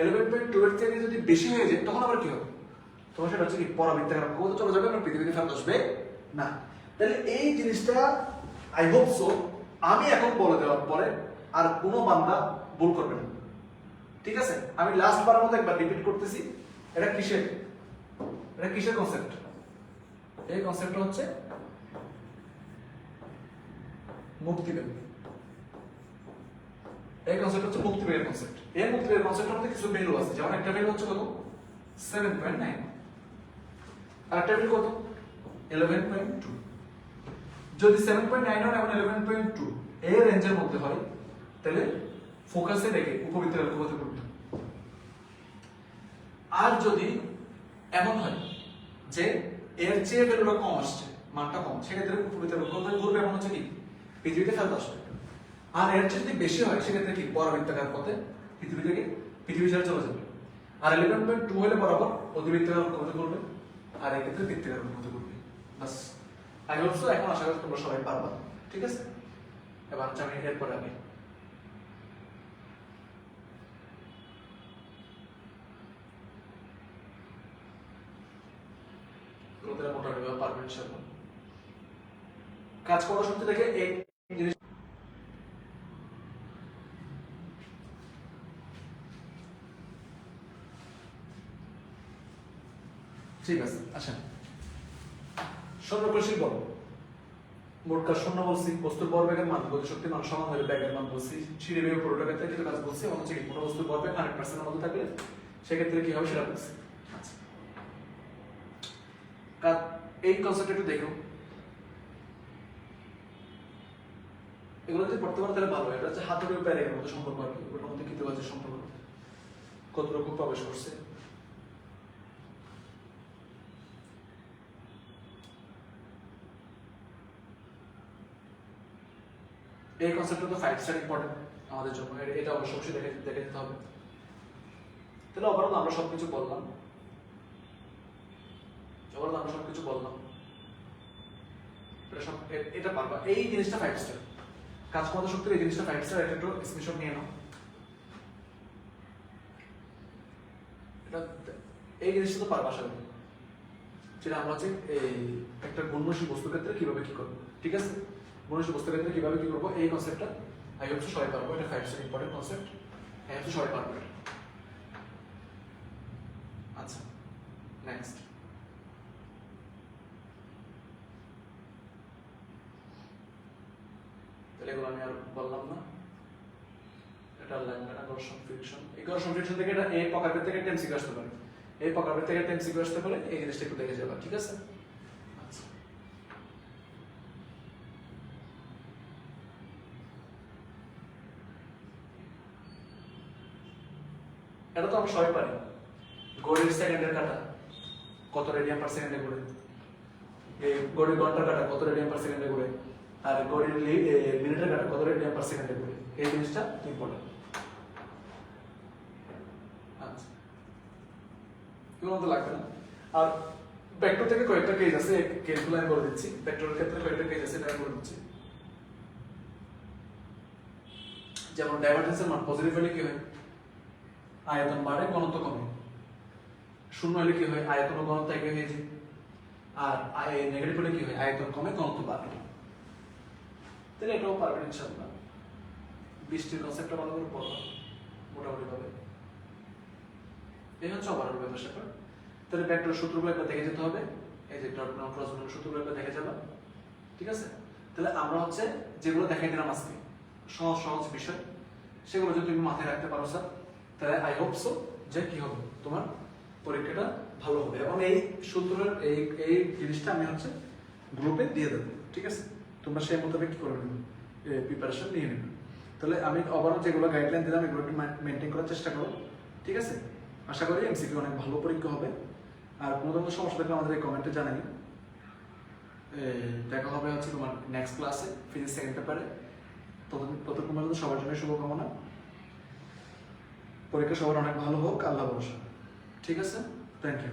11.2 এর থেকে যদি বেশি হয়ে যায়, তখন আবার কি হবে, তখন সেটা হচ্ছে কি পরাবৃত্তাকার কক্ষপথে চলে যাবে এবং পৃথিবীতে ফেরত আসবে না। তাহলে এই জিনিসটা আই হোপ সো আমি এখন বলে দেওয়ার পরে আর কোনো বান্দা ভুল করবে না, ঠিক আছে? আমি লাস্ট বারের মতো একবার রিপিট করতেছি। এটা কিসের কনসেপ্ট? এই কনসেপ্টটা হচ্ছে মুক্তিবেগ। এই কনসেপ্ট হচ্ছে মুক্তিবেগের কনসেপ্ট। এই মুক্তিবেগের কনসেপ্টের মধ্যে কিছু ভ্যালু আছে, যেমন একটা ভ্যালু হচ্ছে কত, 7.9, আর একটা ভ্যালু কত, 11.2। যদি 7.91 এবং 11.2 এর রেঞ্জের মধ্যে হয়, তাহলে ফোকাসে রেখে উপবৃত্তাকার কক্ষপথে ঘুরবে। আর যদি এমন হয় যে এর চেয়ে ভ্যালুটা কম আসছে, মানটা কম, সেক্ষেত্রে উপবৃত্তাকার কক্ষপথে ঘুরবে এবং হচ্ছে কি পৃথিবীতে ফেরত আসবে। আর এর চেয়ে যদি বেশি হয়, সেক্ষেত্রে কি পরাবৃত্তাকার পথে পৃথিবী ছেড়ে চলে যাবে। আর 11.2 হলে বরাবর অধিবৃত্তাকার কক্ষপথে ঘুরবে, আর এই ক্ষেত্রে বৃত্তাকার কক্ষপথে ঘুরবে। বাস, আই হোপ সো এখন আশা করি তোমরা সবাই পারবা, ঠিক আছে? এবার হচ্ছে আমি এরপরে আমি তোমাদের মোটামুটি পারবে ইনশাআল্লাহ। কাজ করার সূত্রে দেখে এই জিনিস ঠিক আছে। আচ্ছা, স্বর্ণকোষীর বল, মোট কাজ শূন্য বলছি, বস্তুর ভরবেগের মান, গতিশক্তির মান সমান হলে ব্যাগের মান বলছি, সিঁড়ি বেয়ে পুরোটা ক্ষেত্রে কিছু কাজ বলছি, এবং হচ্ছে কি কোনো বস্তুর ভরবেগ 100% এর মধ্যে থাকলে সেক্ষেত্রে কি হবে সেটা বলছি। আচ্ছা, এই কনসেপ্ট একটু দেখো, এগুলো যদি পড়তে পারো তাহলে ভালো। এটা হচ্ছে হাতুড়ি ও প্যারের মধ্যে সম্পর্ক, আর কি ওটার মধ্যে কৃতকাজের সম্পর্ক কতটুকু প্রবেশ করছে। এই কনসেপ্টটা তো 5 স্টার ইম্পর্টেন্ট আমাদের জন্য, এটা অবশ্যই দেখে দিতে হবে। তাহলে ওভারঅল আমরা সবকিছু বললাম, এটা পারবা, এই জিনিসটা 5 স্টার। কাজ ক্ষমতা শক্তির এই জিনিসটা 5 স্টার, এটা একটু স্ক্রিনশট নিয়ে নাও। এটা এই জিনিসটা তো পারবা আশা করি, যেটা আমরা হচ্ছে এই একটা গুণনশীল বস্তুর ক্ষেত্রে কিভাবে কি করবো, ঠিক আছে? গুণনশীল বস্তুর ক্ষেত্রে কিভাবে কি করবো এই কনসেপ্টটা আই হোপ সবাই পারবো। এটা 5 star important concept, I hope সবাই পারবো এটা। আচ্ছা নেক্সট, তাহলে এগুলো আমি আর বললাম না। এটা ল্যাঙ্গাটা ঘর্ষণ ফ্রিকশন, এই ঘর্ষণ ফ্রিকশন থেকে এটা এই প্রকারভেদ থেকে একটা এমসিকিউ আসতে পারে, এই প্রকারভেদ থেকে একটা এমসিকিউ আসতে পারে, এই জিনিসটা একটু দেখে যাবা, ঠিক আছে? আচ্ছা এটা তো আমরা সবাই পারি, ঘড়ির সেকেন্ডের কাটা কত রেডিয়ান পার সেকেন্ডে ঘুরে, এই ঘড়ির ঘন্টার কাটা কত রেডিয়ান পার সেকেন্ডে ঘুরে, আর ঘড়ির মিনিটের কাটা কত রেডিয়ান পার সেকেন্ডে ঘুরে, এই জিনিসটা ইম্পর্টেন্ট। আচ্ছা এগুলো তো লাগবে না। আর ভেক্টর থেকে কয়েকটা কেস আছে, কেসগুলো আমি বলে দিচ্ছি। ভেক্টরের ক্ষেত্রে কয়েকটা কেস আছে, এটা আমি বলে দিচ্ছি। যেমন ডাইভারজেন্সের মান পজিটিভ হলে কি হয়, আয়তন বাড়ে ঘনত্ব কমে। শূন্য হলে কি হয়, আয়তন ও ঘনত্ব একই হয়ে যায়। আর নেগেটিভ হলে কি হয়, আয়তন কমে ঘনত্ব বাড়ে। তাহলে এটাও পারবেন ইনশাআল্লাহ। বৃষ্টির কনসেপ্টটা ভালো করে পড়ো মোটামুটি ভাবে। এই হচ্ছে ওভারঅল ব্যাপার স্যাপার। তাহলে ভেক্টর সূত্রগুলো একবার দেখে যেতে হবে, এই যে ডট নট ক্রস গুণন সূত্রগুলো একবার দেখে যাবা, ঠিক আছে? তাহলে আমরা হচ্ছে যেগুলো দেখাই দিলাম আজকে সহজ সহজ বিষয়, সেগুলো যদি তুমি মাথায় রাখতে পারো স্যার, তাহলে আই হোপ সো যে কি হবে, তোমার পরীক্ষাটা ভালো হবে। এবং এই সূত্রের এই জিনিসটা আমি হচ্ছে গ্রুপে দিয়ে দেবো, ঠিক আছে? তোমরা সেই মোতাবেক কি করবে, প্রিপারেশন নিয়ে নেবে। তাহলে আমি ওভারঅল যেগুলো গাইডলাইন দিলাম এগুলো একটু মেনটেন করার চেষ্টা করো, ঠিক আছে? আশা করি এমসিকিউ অনেক ভালো পরীক্ষা হবে। আর কোনো ধরনের সমস্যা থাকলে আমাদের কমেন্টে জানাই। দেখা হবে হচ্ছে তোমার নেক্সট ক্লাসে ফিজিক্স সেকেন্ড পেপারে। ততক্ষণ পর্যন্ত সবার জন্য শুভকামনা। পরীক্ষা সবার অনেক ভালো হোক, আল্লাহ ভরসা, ঠিক আছে? Thank you.